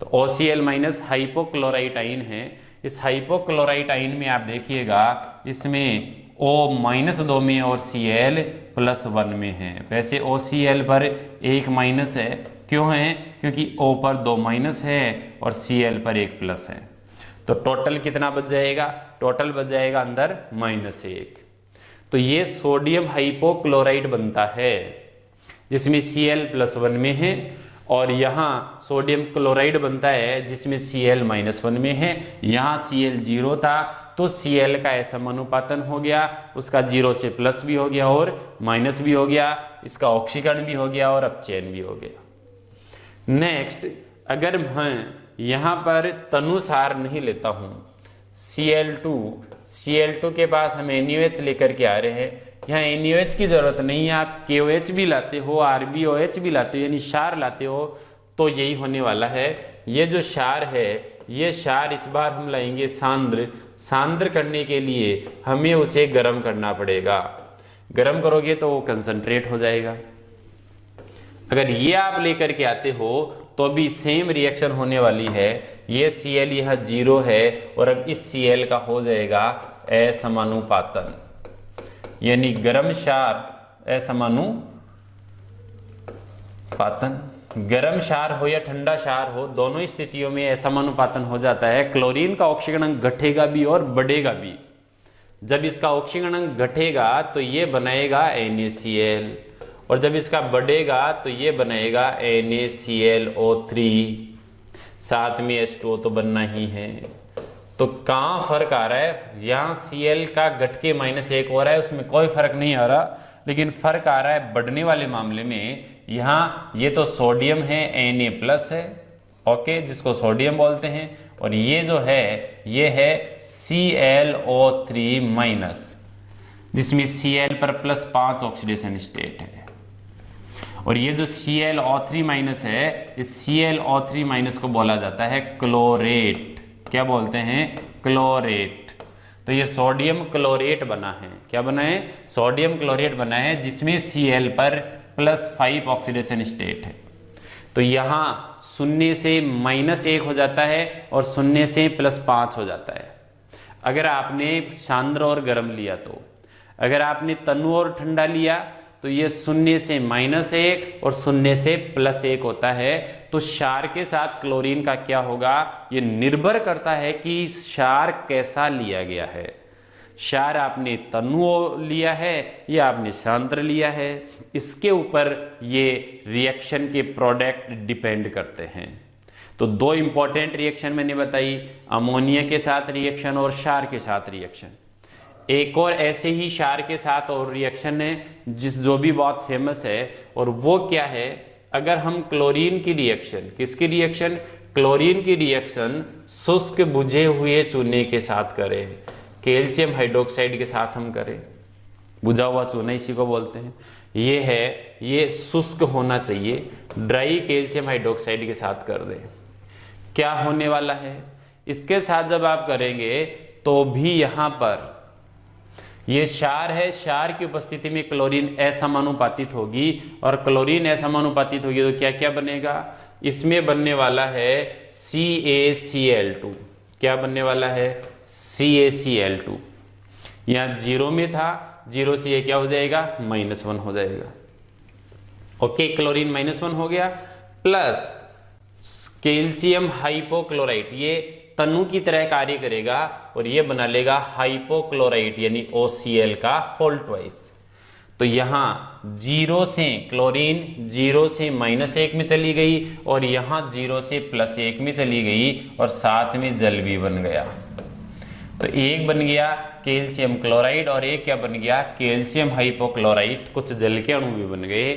Speaker 1: तो OCl- हाइपोक्लोराइट आयन है। इस हाइपोक्लोराइट आयन में आप देखिएगा, इसमें O-2 में और Cl+1 में है। वैसे OCl पर 1 माइनस है, क्यों है, क्योंकि O पर 2 माइनस है और Cl पर 1 प्लस है। तो टोटल कितना बच जाएगा, टोटल बच जाएगा अंदर -1। तो ये सोडियम हाइपोक्लोराइट बनता है, जिसमें Cl+1 में है, और यहाँ सोडियम क्लोराइड बनता है जिसमें Cl-1 में है। यहाँ Cl 0 था, तो Cl का असमानुपातन हो गया, उसका 0 से प्लस भी हो गया और माइनस भी हो गया, इसका ऑक्सीकरण भी हो गया और अपचयन भी हो गया। नेक्स्ट, अगर मैं यहाँ पर तनुसार नहीं लेता हूँ, Cl2 के पास हम NaOH लेकर के आ रहे हैं। यहाँ NaOH की जरूरत नहीं है, आप KOH भी लाते हो, RbOH भी लाते हो, यानी क्षार लाते हो, तो यही होने वाला है। ये जो क्षार है, ये क्षार इस बार हम लाएंगे सांद्र करने के लिए हमें उसे गर्म करना पड़ेगा। गर्म करोगे तो वो कंसंट्रेट हो जाएगा। अगर ये आप लेकर के आते हो तो भी सेम रिएक्शन होने वाली है। ये Cl यह 0 है और अब इस Cl का हो जाएगा असमानुपातन, यानी गर्म क्षार असमानुपातन। गर्म क्षार हो या ठंडा क्षार हो, दोनों स्थितियों में असमानुपातन हो जाता है। क्लोरीन का ऑक्सीकरण अंक घटेगा भी और बढ़ेगा भी। जब इसका ऑक्सीकरण अंक घटेगा तो ये बनाएगा NaCl, और जब इसका बढ़ेगा तो ये बनाएगा NaClO3, साथ में H2O तो बनना ही है। तो कहाँ फर्क आ रहा है, यहाँ Cl का घट के -1 हो रहा है, उसमें कोई फर्क नहीं आ रहा, लेकिन फर्क आ रहा है बढ़ने वाले मामले में। यहाँ ये तो सोडियम है, Na+ है, ओके, जिसको सोडियम बोलते हैं, और ये जो है ये है ClO3-, जिसमें Cl पर +5 ऑक्सीडेशन स्टेट है। और ये जो ClO3- है, इस ClO3- को बोला जाता है क्लोरेट। क्या बोलते हैं, क्लोरेट। तो ये सोडियम क्लोरेट बना है। क्या बना है, सोडियम क्लोरेट बना है, जिसमें Cl पर +5 ऑक्सीडेशन स्टेट है। तो यहाँ 0 से -1 हो जाता है और 0 से +5 हो जाता है। अगर आपने सांद्र और गर्म लिया, तो अगर आपने तनु और ठंडा लिया तो ये 0 से -1 और 0 से +1 होता है। तो क्षार के साथ क्लोरीन का क्या होगा, ये निर्भर करता है कि क्षार कैसा लिया गया है। क्षार आपने तनु लिया है या आपने सांद्र लिया है, इसके ऊपर ये रिएक्शन के प्रोडक्ट डिपेंड करते हैं। तो दो इंपॉर्टेंट रिएक्शन मैंने बताई, अमोनिया के साथ रिएक्शन और क्षार के साथ रिएक्शन। एक और ऐसे ही क्षार के साथ और रिएक्शन है जो भी बहुत फेमस है, और वो क्या है, अगर हम क्लोरीन की रिएक्शन, किसकी रिएक्शन, क्लोरीन की रिएक्शन शुष्क बुझे हुए चूने के साथ करें, कैल्शियम हाइड्रोक्साइड के साथ हम करें, बुझा हुआ चूना इसी को बोलते हैं, ये है, ये शुष्क होना चाहिए, ड्राई कैल्शियम हाइड्रोक्साइड के साथ कर दें, क्या होने वाला है, इसके साथ जब आप करेंगे तो भी यहां पर ये क्षार है, क्षार की उपस्थिति में क्लोरीन असमानुपातित होगी, और क्लोरीन असमानुपातित होगी तो क्या क्या बनेगा, इसमें बनने वाला है CaCl2, क्या बनने वाला है, CaCl2, यहां जीरो में था, जीरो से ये क्या हो जाएगा, -1 हो जाएगा। ओके, क्लोरीन -1 हो गया, प्लस कैल्शियम हाइपोक्लोराइट, ये तनु की तरह कार्य करेगा और ये बना लेगा हाइपोक्लोराइट यानी OCl का होल ट्वाइस। तो यहां जीरो से क्लोरीन 0 से -1 में चली गई, और यहां 0 से +1 में चली गई, और साथ में जल भी बन गया। तो एक बन गया कैल्शियम क्लोराइड और एक क्या बन गया, कैल्शियम हाइपोक्लोराइट, कुछ जल के अणु भी बन गए।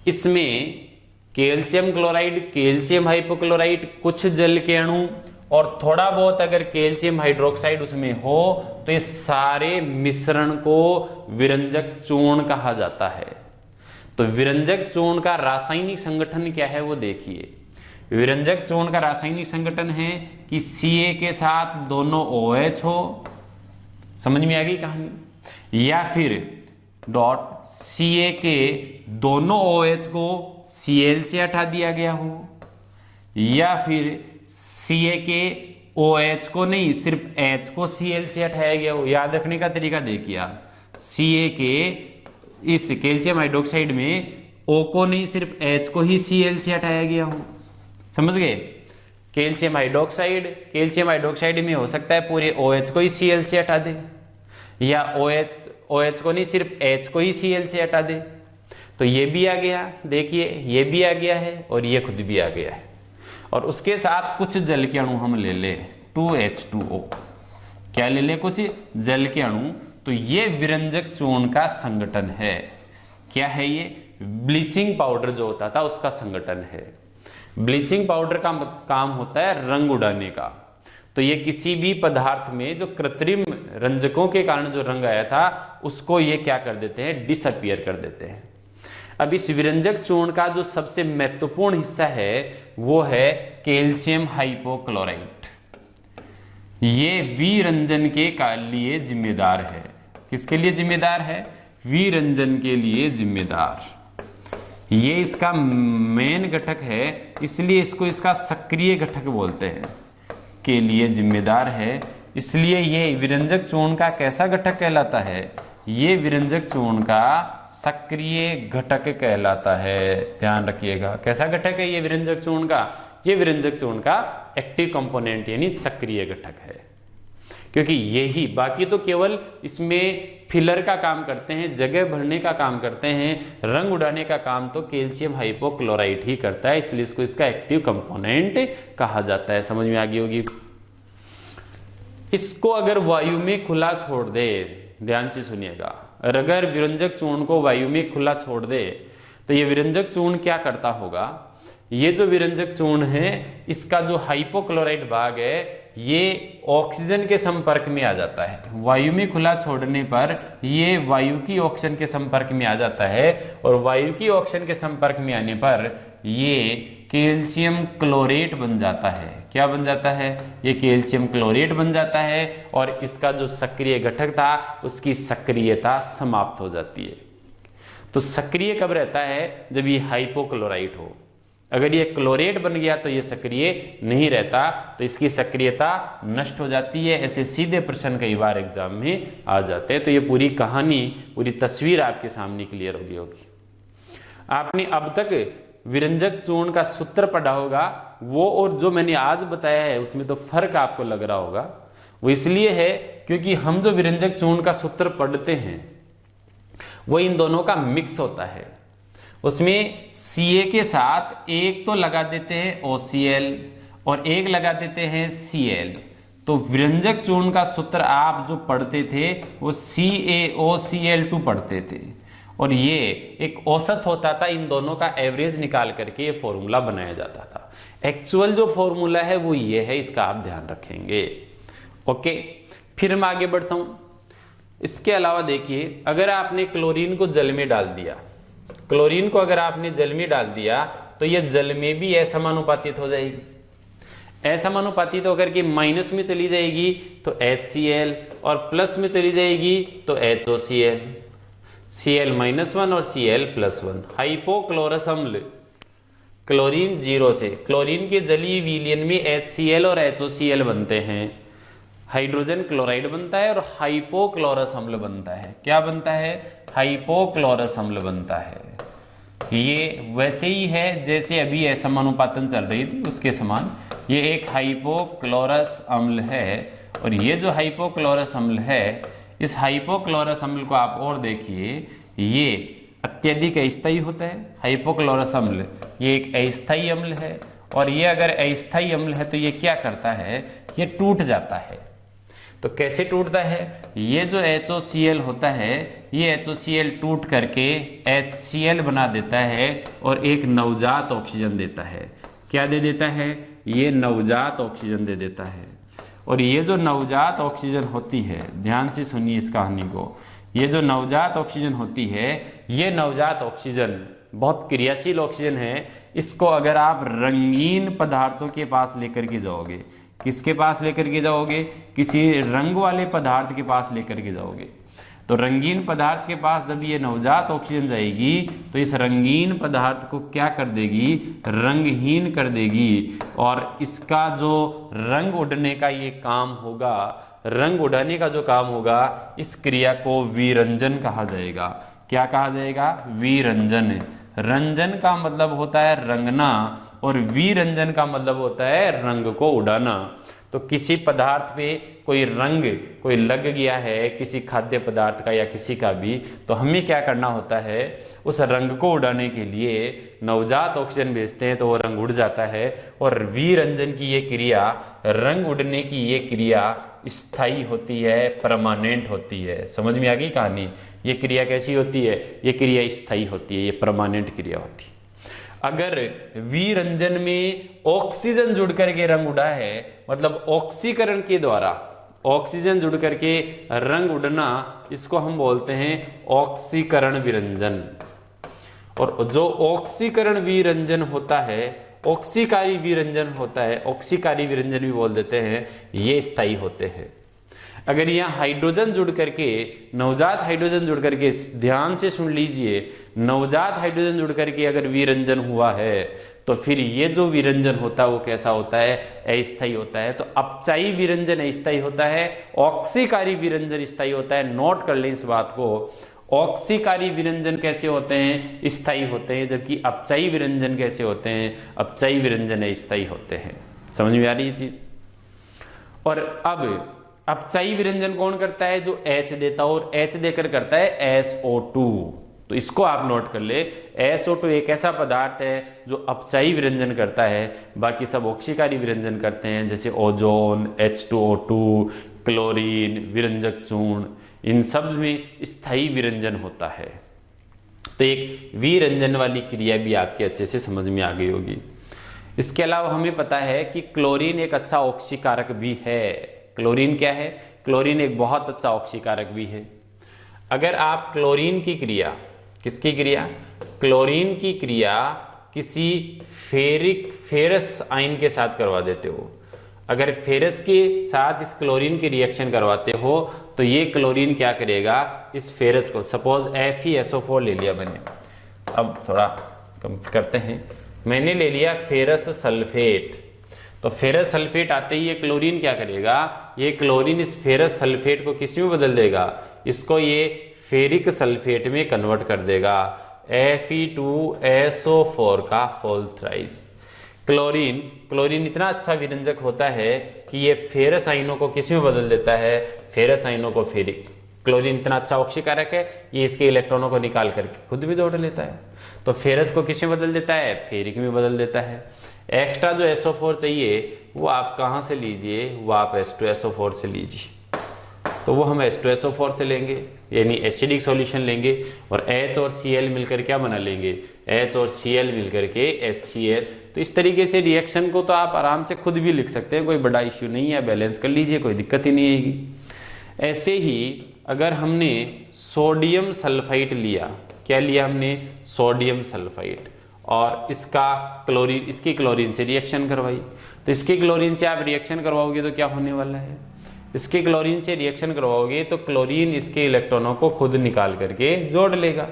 Speaker 1: इसमें कैल्शियम क्लोराइड, कैल्शियम हाइपोक्लोराइट, कुछ जल के अणु, और थोड़ा बहुत अगर कैल्शियम हाइड्रोक्साइड उसमें हो तो ये सारे मिश्रण को विरंजक चूर्ण कहा जाता है। तो विरंजक चूर्ण का रासायनिक संगठन क्या है वो देखिए। विरंजक चूर्ण का रासायनिक संगठन है कि Ca के साथ दोनों OH हो, समझ में आ गई कहानी, या फिर डॉट Ca के दोनों OH को Cl से हटा दिया गया हो, या फिर Ca के OH को नहीं सिर्फ H को Cl से हटाया गया हो। याद रखने का तरीका देखिए आप, Ca के इस कैल्शियम हाइड्रोक्साइड में O को नहीं सिर्फ H को ही Cl से हटाया गया हो, समझ गए। कैल्शियम हाइड्रोक्साइड में हो सकता है पूरे OH को ही Cl से हटा दे, या OH को नहीं सिर्फ H को ही Cl से हटा दे। तो ये भी आ गया, देखिए ये भी आ गया है और ये खुद भी आ गया है, और उसके साथ कुछ जल के अणु हम ले ले 2H2O, क्या ले ले, कुछ जल के अणु। तो ये विरंजक चूर्ण का संगठन है, क्या है ये, ब्लीचिंग पाउडर जो होता था उसका संगठन है। ब्लीचिंग पाउडर का काम होता है रंग उड़ाने का। तो ये किसी भी पदार्थ में जो कृत्रिम रंजकों के कारण जो रंग आया था उसको ये क्या कर देते हैं, डिसअपियर कर देते हैं। अब इस विरंजक चूर्ण का जो सबसे महत्वपूर्ण हिस्सा है वो है कैल्शियम हाइपोक्लोराइट। ये विरंजन के लिए जिम्मेदार है, किसके लिए जिम्मेदार है, विरंजन के लिए जिम्मेदार। ये इसका मेन घटक है, इसलिए इसको इसका सक्रिय घटक बोलते हैं, के लिए जिम्मेदार है। इसलिए ये विरंजक चूर्ण का कैसा घटक कहलाता है, ये विरंजक चूर्ण का सक्रिय घटक कहलाता है। ध्यान रखिएगा, कैसा घटक है ये विरंजक चूर्ण का, ये विरंजक चूर्ण का एक्टिव कंपोनेंट यानी सक्रिय घटक है। क्योंकि यही, बाकी तो केवल इसमें फिलर का काम करते हैं, जगह भरने का काम करते हैं, रंग उड़ाने का काम तो कैल्शियम हाइपोक्लोराइट ही करता है, इसलिए इसको इसका एक्टिव कंपोनेंट कहा जाता है। समझ में आ गई होगी। इसको अगर वायु में खुला छोड़ दे, ध्यान से सुनिएगा, अगर विरंजक चूर्ण को वायु में खुला छोड़ दे तो ये विरंजक चूर्ण क्या करता होगा, ये जो विरंजक चूर्ण है इसका जो हाइपोक्लोराइट भाग है ये ऑक्सीजन के संपर्क में आ जाता है। वायु में खुला छोड़ने पर ये वायु की ऑक्सीजन के संपर्क में आ जाता है, और वायु की ऑक्सीजन के संपर्क में आने पर ये कैल्शियम क्लोरेट बन जाता है। क्या बन जाता है, ये कैल्शियम क्लोरेट बन जाता है, और इसका जो सक्रिय घटक था उसकी सक्रियता समाप्त हो जाती है। तो सक्रिय कब रहता है, जब ये हाइपोक्लोराइट हो। अगर ये क्लोरेट बन गया तो ये सक्रिय नहीं रहता, तो इसकी सक्रियता नष्ट हो जाती है। ऐसे सीधे प्रश्न कई बार एग्जाम में आ जाते हैं। तो ये पूरी कहानी, पूरी तस्वीर आपके सामने क्लियर होगी। आपने अब तक विरंजक चूर्ण का सूत्र पढ़ा होगा, वो और जो मैंने आज बताया है उसमें तो फर्क आपको लग रहा होगा। वो इसलिए है क्योंकि हम जो विरंजक चूर्ण का सूत्र पढ़ते हैं वो इन दोनों का मिक्स होता है। उसमें Ca के साथ एक तो लगा देते हैं OCl और एक लगा देते हैं Cl। तो विरंजक चूर्ण का सूत्र आप जो पढ़ते थे वो CaOCl2 पढ़ते थे, और ये एक औसत होता था, इन दोनों का एवरेज निकाल करके ये फॉर्मूला बनाया जाता था। एक्चुअल जो फॉर्मूला है वो ये है, इसका आप ध्यान रखेंगे। ओके, फिर मैं आगे बढ़ता हूं। इसके अलावा देखिए, अगर आपने क्लोरीन को जल में डाल दिया, क्लोरीन को अगर आपने जल में डाल दिया तो ये जल में भी असमानुपातित हो जाएगी। असमानुपातित होकर के माइनस में चली जाएगी तो HCl, और प्लस में चली जाएगी तो HOCl, Cl-1 और Cl+1। हाइपोक्लोरस अम्ल, क्लोरीन 0 से, क्लोरीन के जलीय विलयन में HCl और HOCl बनते हैं, हाइड्रोजन क्लोराइड बनता है और हाइपोक्लोरस अम्ल बनता है। क्या बनता है? हाइपोक्लोरस अम्ल बनता है। ये वैसे ही है जैसे अभी असमानुपातन चल रही थी उसके समान, ये एक हाइपोक्लोरस अम्ल है। और ये जो हाइपोक्लोरस अम्ल है, इस हाइपोक्लोरस अम्ल को आप और देखिए, ये अत्यधिक अस्थायी होता है। हाइपोक्लोरस अम्ल ये एक अस्थायी अम्ल है, और ये अगर अस्थायी अम्ल है तो ये क्या करता है? ये टूट जाता है। तो कैसे टूटता है? ये जो HOCl होता है, ये HOCl टूट करके HCl बना देता है और एक नवजात ऑक्सीजन देता है। क्या दे देता है? ये नवजात ऑक्सीजन दे देता है। और ये जो नवजात ऑक्सीजन होती है, ध्यान से सुनिए इस कहानी को, ये जो नवजात ऑक्सीजन होती है, ये नवजात ऑक्सीजन बहुत क्रियाशील ऑक्सीजन है। इसको अगर आप रंगीन पदार्थों के पास लेकर के जाओगे, किसके पास लेकर के जाओगे? किसी रंग वाले पदार्थ के पास लेकर के जाओगे, तो रंगीन पदार्थ के पास जब ये नवजात ऑक्सीजन जाएगी तो इस रंगीन पदार्थ को क्या कर देगी? रंगहीन कर देगी। और इसका जो रंग उड़ने का ये काम होगा, रंग उड़ाने का जो काम होगा, इस क्रिया को विरंजन कहा जाएगा। क्या कहा जाएगा? विरंजन। रंजन का मतलब होता है रंगना, और विरंजन का मतलब होता है रंग को उड़ाना। तो किसी पदार्थ पे कोई रंग कोई लग गया है, किसी खाद्य पदार्थ का या किसी का भी, तो हमें क्या करना होता है? उस रंग को उड़ाने के लिए नवजात ऑक्सीजन भेजते हैं तो वो रंग उड़ जाता है। और विरंजन की ये क्रिया, रंग उड़ने की ये क्रिया स्थायी होती है, परमानेंट होती है। समझ में आ गई कहानी? ये क्रिया कैसी होती है? ये क्रिया स्थायी होती है, ये परमानेंट क्रिया होती है। अगर विरंजन में ऑक्सीजन जुड़ करके रंग उड़ा है, मतलब ऑक्सीकरण के द्वारा ऑक्सीजन जुड़ करके रंग उड़ना, इसको हम बोलते हैं ऑक्सीकरण विरंजन। और जो ऑक्सीकरण विरंजन होता है, ऑक्सीकारी विरंजन होता है, ऑक्सीकारी विरंजन भी बोल देते हैं, ये स्थायी होते हैं। अगर यहाँ हाइड्रोजन जुड़ करके, नवजात हाइड्रोजन जुड़ करके, ध्यान से सुन लीजिए, नवजात हाइड्रोजन जुड़ करके अगर विरंजन हुआ है तो फिर ये जो विरंजन होता है वो कैसा होता है? अस्थायी होता है। तो अपचायी विरंजन अस्थायी होता है, ऑक्सीकारी विरंजन स्थायी होता है। नोट कर लें इस बात को, ऑक्सीकारी विरंजन कैसे होते हैं? स्थायी होते हैं, जबकि अपचायी विरंजन कैसे होते हैं? अपचायी विरंजन अस्थायी होते हैं। समझ में आ रही है चीज? और अब अपचायी विरंजन कौन करता है? जो H देता है, और H देकर करता है SO2। तो इसको आप नोट कर ले, SO2 एक ऐसा पदार्थ है जो अपचायी विरंजन करता है, बाकी सब ऑक्सीकारी विरंजन करते हैं, जैसे ओजोन, H2O2, क्लोरीन, विरंजक चूर्ण, इन सब में स्थायी विरंजन होता है। तो एक विरंजन वाली क्रिया भी आपके अच्छे से समझ में आ गई होगी। इसके अलावा हमें पता है कि क्लोरीन एक अच्छा ऑक्सीकारक भी है। क्लोरीन क्या है? क्लोरीन एक बहुत अच्छा ऑक्सीकारक भी है। अगर आप क्लोरीन की क्रिया, किसकी क्रिया? क्लोरीन की क्रिया किसी फेरस आयन के साथ करवा देते हो, अगर फेरस के साथ इस क्लोरीन की रिएक्शन करवाते हो तो ये क्लोरीन क्या करेगा? इस फेरस को, सपोज FeSO4 ले लिया मैंने, अब थोड़ा कम करते हैं, मैंने ले लिया फेरस सल्फेट। तो फेरस सल्फेट आते ही ये क्लोरीन क्या करेगा? ये क्लोरीन इस फेरस सल्फेट को किस में बदल देगा? इसको ये फेरिक सल्फेट में कन्वर्ट कर देगा, Fe2SO4 का होल थ्राइस। क्लोरीन इतना अच्छा विरंजक होता है कि ये फेरस आयनों को किस में बदल देता है? फेरस आयनों को फेरिक। क्लोरीन इतना अच्छा ऑक्सीकारक है, ये इसके इलेक्ट्रॉनों को निकाल करके खुद भी जोड़ लेता है। तो फेरस को किस में बदल देता है? फेरिक में बदल देता है। एक्स्ट्रा जो SO4 चाहिए वो आप कहाँ से लीजिए? वो आप H2SO4 से लीजिए। तो वो हम H2SO4 से लेंगे, यानी एसिडिक सॉल्यूशन लेंगे, और H और Cl मिलकर क्या बना लेंगे? H और Cl मिलकर के HCl। तो इस तरीके से रिएक्शन को तो आप आराम से खुद भी लिख सकते हैं, कोई बड़ा इश्यू नहीं है, बैलेंस कर लीजिए, कोई दिक्कत ही नहीं आएगी। ऐसे ही अगर हमने सोडियम सल्फाइड लिया, क्या लिया हमने? सोडियम सल्फाइड, और इसकी क्लोरीन से रिएक्शन करवाई। तो इसकी क्लोरीन से आप रिएक्शन करवाओगे तो क्या होने वाला है? इसके क्लोरीन से रिएक्शन करवाओगे तो क्लोरीन इसके इलेक्ट्रॉनों को खुद निकाल करके जोड़ लेगा,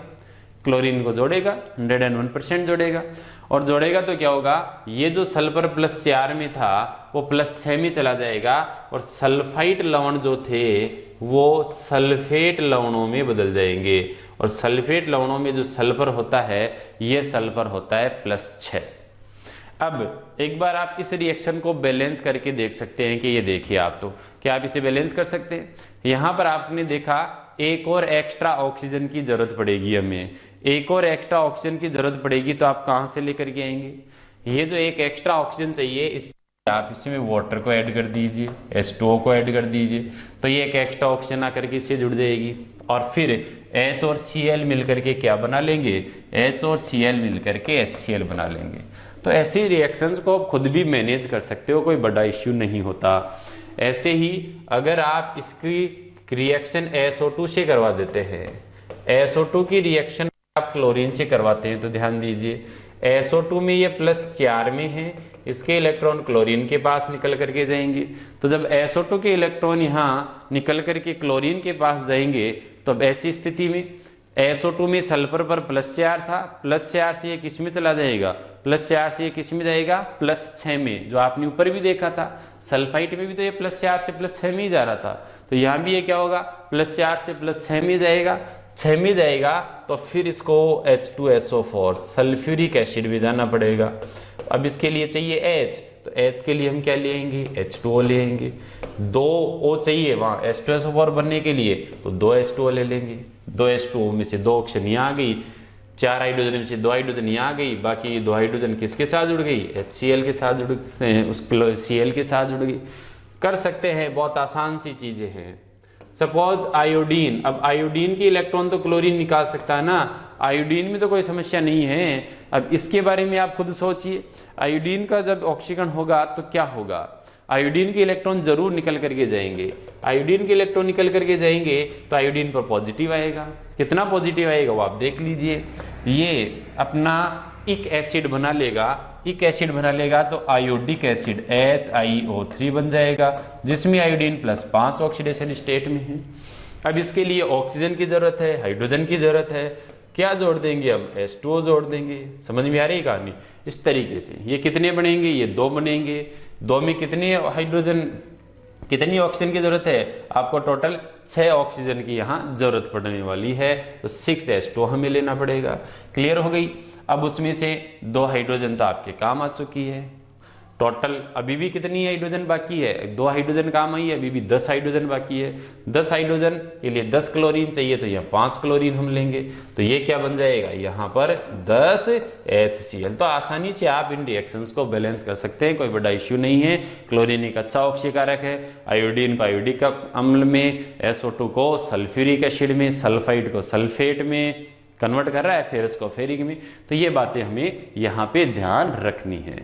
Speaker 1: क्लोरीन को जोड़ेगा, 101% जोड़ेगा। और जोड़ेगा तो क्या होगा? ये जो सल्फर +4 में था वो +6 में चला जाएगा, और सल्फाइड लवण जो थे वो सल्फेट लवणों में बदल जाएंगे। और सल्फेट लवणों में जो सल्फर होता है ये सल्फर होता है +6। अब एक बार आप इस रिएक्शन को बैलेंस करके देख सकते हैं कि ये देखिए आप, तो क्या आप इसे बैलेंस कर सकते हैं? यहाँ पर आपने देखा एक और एक्स्ट्रा ऑक्सीजन की जरूरत पड़ेगी, हमें एक और एक्स्ट्रा ऑक्सीजन की जरूरत पड़ेगी। तो आप कहाँ से लेकर के आएंगे? ये जो एक एक्स्ट्रा ऑक्सीजन चाहिए, इस आप इसमें वाटर को ऐड कर दीजिए, H2O को ऐड कर दीजिए, तो ये एक एक्स्ट्रा ऑक्सीजन आकर के इससे जुड़ जाएगी। और फिर H और Cl मिलकर के क्या बना लेंगे? H और Cl मिलकर के HCl बना लेंगे। तो ऐसी रिएक्शंस को आप खुद भी मैनेज कर सकते हो, कोई बड़ा इश्यू नहीं होता। ऐसे ही अगर आप इसकी रिएक्शन SO2 से करवा देते हैं, SO2 की रिएक्शन आप क्लोरीन से करवाते हैं, तो ध्यान दीजिए SO2 में ये +4 में है, इसके इलेक्ट्रॉन क्लोरीन के पास निकल करके जाएंगे। तो जब SO2 के इलेक्ट्रॉन यहाँ निकल करके क्लोरीन के पास जाएंगे, तो अब ऐसी स्थिति में SO2 में सल्फर पर +4 था, +4 से ये किस में चला जाएगा? +4 से ये किस में जाएगा? +6 में, जो आपने ऊपर भी देखा था सल्फाइड में भी तो ये +4 से +6 में ही जा रहा था। तो यहाँ भी ये क्या होगा? +4 से +6 में जाएगा, 6 में जाएगा, तो फिर इसको H2SO4 सल्फ्यूरिक एसिड में जाना पड़ेगा। अब इसके लिए चाहिए H, तो H के लिए हम क्या लेंगे? H2O लेंगे। 2 O चाहिए वहाँ H2SO4 बनने के लिए, तो 2 H2O ले लेंगे। 2 H2O में से 2 ऑक्सीजन यहाँ आ गई, 4 हाइड्रोजन में से 2 हाइड्रोजन यहाँ आ गई, बाकी 2 हाइड्रोजन किसके साथ जुड़ गई? HCl के साथ जुड़ गई, उस Cl के साथ जुड़ गई। कर सकते हैं, बहुत आसान सी चीजें हैं। सपोज आयोडीन, अब आयोडीन के इलेक्ट्रॉन तो क्लोरीन निकाल सकता है ना, आयोडीन में तो कोई समस्या नहीं है। अब इसके बारे में आप खुद सोचिए, आयोडीन का जब ऑक्सीकरण होगा तो क्या होगा? आयोडीन के इलेक्ट्रॉन जरूर निकल करके जाएंगे, आयोडीन के इलेक्ट्रॉन निकल करके जाएंगे तो आयोडीन पर पॉजिटिव आएगा। कितना पॉजिटिव आएगा वो आप देख लीजिए, ये अपना इक एसिड बना लेगा, इक एसिड बना लेगा तो आयोडिक एसिड HiO3 बन जाएगा, जिसमें आयोडीन +5 ऑक्सीडेशन स्टेट में है। अब इसके लिए ऑक्सीजन की जरूरत है, हाइड्रोजन की जरूरत है, क्या जोड़ देंगे हम? H2O जोड़ देंगे। समझ में आ रही कहानी? इस तरीके से ये कितने बनेंगे? ये 2 बनेंगे। 2 में कितने हाइड्रोजन, कितनी ऑक्सीजन की जरूरत है? आपको टोटल 6 ऑक्सीजन की यहाँ जरूरत पड़ने वाली है, तो 6 H2O हमें लेना पड़ेगा। क्लियर हो गई? अब उसमें से 2 हाइड्रोजन तो आपके काम आ चुकी है। टोटल अभी भी कितनी हाइड्रोजन बाकी है? 2 हाइड्रोजन काम आई है, अभी भी 10 हाइड्रोजन बाकी है। 10 हाइड्रोजन के लिए 10 क्लोरीन चाहिए, तो यहाँ 5 क्लोरीन हम लेंगे, तो ये क्या बन जाएगा? यहाँ पर 10 HCl। तो आसानी से आप इन रिएक्शंस को बैलेंस कर सकते हैं, कोई बड़ा इश्यू नहीं है। क्लोरीन एक अच्छा ऑक्सीकारक है, आयोडीन को आयोडिक अम्ल में, SO2 को सल्फ्यूरिक एसिड में, सल्फाइड को सल्फेट में कन्वर्ट कर रहा है, फेरस को फेरिक में। तो ये बातें हमें यहाँ पे ध्यान रखनी है।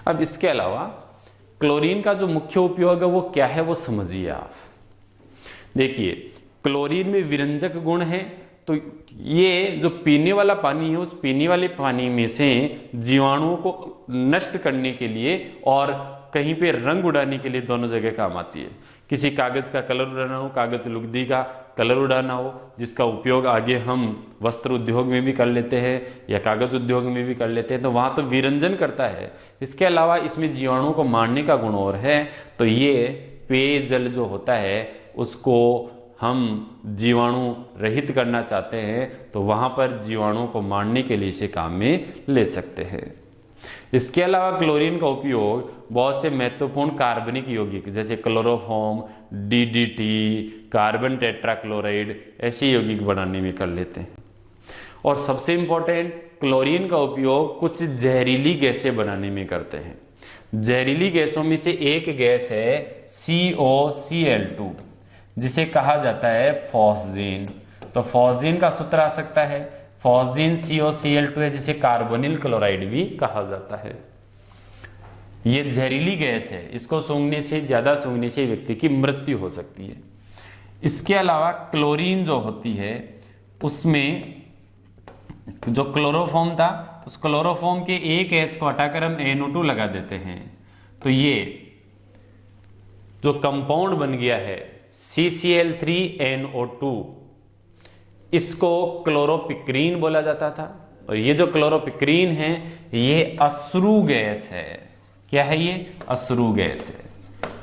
Speaker 1: अब इसके अलावा क्लोरीन का जो मुख्य उपयोग है वो क्या है, वो समझिए आप। देखिए क्लोरीन में विरंजक गुण है, तो ये जो पीने वाला पानी है उस पीने वाले पानी में से जीवाणुओं को नष्ट करने के लिए और कहीं पे रंग उड़ाने के लिए दोनों जगह काम आती है। किसी कागज का कलर उड़ाना हो, कागज लुगदी का कलर उड़ाना हो, जिसका उपयोग आगे हम वस्त्र उद्योग में भी कर लेते हैं या कागज उद्योग में भी कर लेते हैं, तो वहाँ तो विरंजन करता है। इसके अलावा इसमें जीवाणुओं को मारने का गुण और है, तो ये पेयजल जो होता है उसको हम जीवाणु रहित करना चाहते हैं, तो वहाँ पर जीवाणुओं को मारने के लिए इसे काम में ले सकते हैं। इसके अलावा क्लोरीन का उपयोग बहुत से महत्वपूर्ण कार्बनिक यौगिक जैसे क्लोरोफॉर्म, DDT, कार्बन टेट्राक्लोराइड ऐसे यौगिक बनाने में कर लेते हैं। और सबसे इंपॉर्टेंट, क्लोरीन का उपयोग कुछ जहरीली गैसें बनाने में करते हैं। जहरीली गैसों में से एक गैस है COCl2, जिसे कहा जाता है फॉस्जीन। तो फॉस्जीन का सूत्र आ सकता है, फॉस्जीन COCl2 है, जिसे कार्बोनिल क्लोराइड भी कहा जाता है। ये जहरीली गैस है, इसको सूंघने से, ज्यादा सूंघने से व्यक्ति की मृत्यु हो सकती है। इसके अलावा क्लोरीन जो होती है उसमें जो क्लोरोफॉर्म था, उस क्लोरोफॉर्म के एक H को हटाकर हम NO2 लगा देते हैं, तो ये जो कंपाउंड बन गया है CCl3NO2, इसको क्लोरोपिक्रीन बोला जाता था। और ये जो क्लोरोपिक्रीन है ये अश्रु गैस है। क्या है ये? अश्रु गैस है।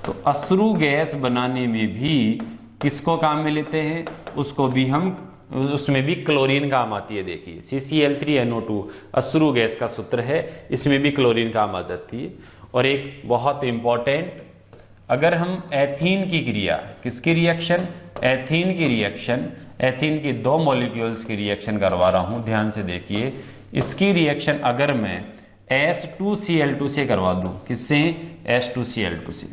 Speaker 1: तो अश्रु गैस बनाने में भी किसको काम में लेते हैं? उसको भी हम, उसमें भी क्लोरीन काम आती है। देखिए CCl3NO2 अश्रु गैस का सूत्र है, इसमें भी क्लोरीन काम आ जाती है। और एक बहुत इंपॉर्टेंट, अगर हम एथीन की क्रिया, किसकी रिएक्शन? एथीन की रिएक्शन, एथीन की 2 मॉलिक्यूल्स की रिएक्शन करवा रहा हूं, ध्यान से देखिए। इसकी रिएक्शन अगर मैं H2Cl2 से करवा दूं, किससे? H2Cl2 से,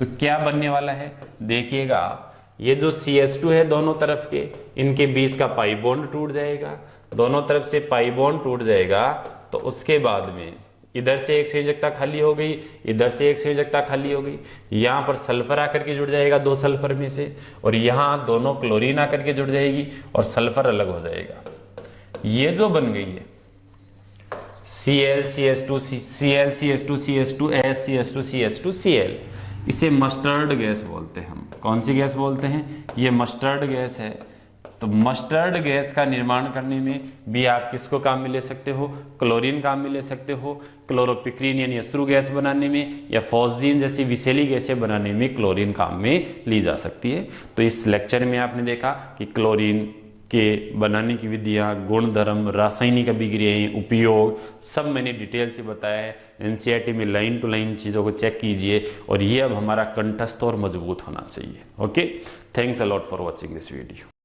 Speaker 1: तो क्या बनने वाला है? देखिएगा, ये जो CH2 है दोनों तरफ के, इनके बीच का पाई बॉन्ड टूट जाएगा, दोनों तरफ से पाई बॉन्ड टूट जाएगा। तो उसके बाद में इधर से एक संयोजकता खाली हो गई, इधर से एक संयोजकता खाली हो गई, यहाँ पर सल्फर आकर के जुड़ जाएगा 2 सल्फर में से, और यहाँ दोनों क्लोरीन आकर के जुड़ जाएगी और सल्फर अलग हो जाएगा। ये जो बन गई है ClCH2CH2CH2SCH2CH2Cl, इसे मस्टर्ड गैस बोलते हैं हम। कौन सी गैस बोलते हैं? ये मस्टर्ड गैस है। तो मस्टर्ड गैस का निर्माण करने में भी आप किसको काम में ले सकते हो? क्लोरीन काम में ले सकते हो। क्लोरोपिक्रीन यानी अश्रु गैस बनाने में, या फॉस्जीन जैसी विषैली गैसें बनाने में क्लोरीन काम में ली जा सकती है। तो इस लेक्चर में आपने देखा कि क्लोरीन के बनाने की विधियाँ, गुण धर्म, रासायनिक अभिक्रियाएं, उपयोग, सब मैंने डिटेल से बताया है। NCERT में लाइन टू लाइन चीज़ों को चेक कीजिए, और ये अब हमारा कंठस्थ और मजबूत होना चाहिए। Okay, thanks a lot for watching this video.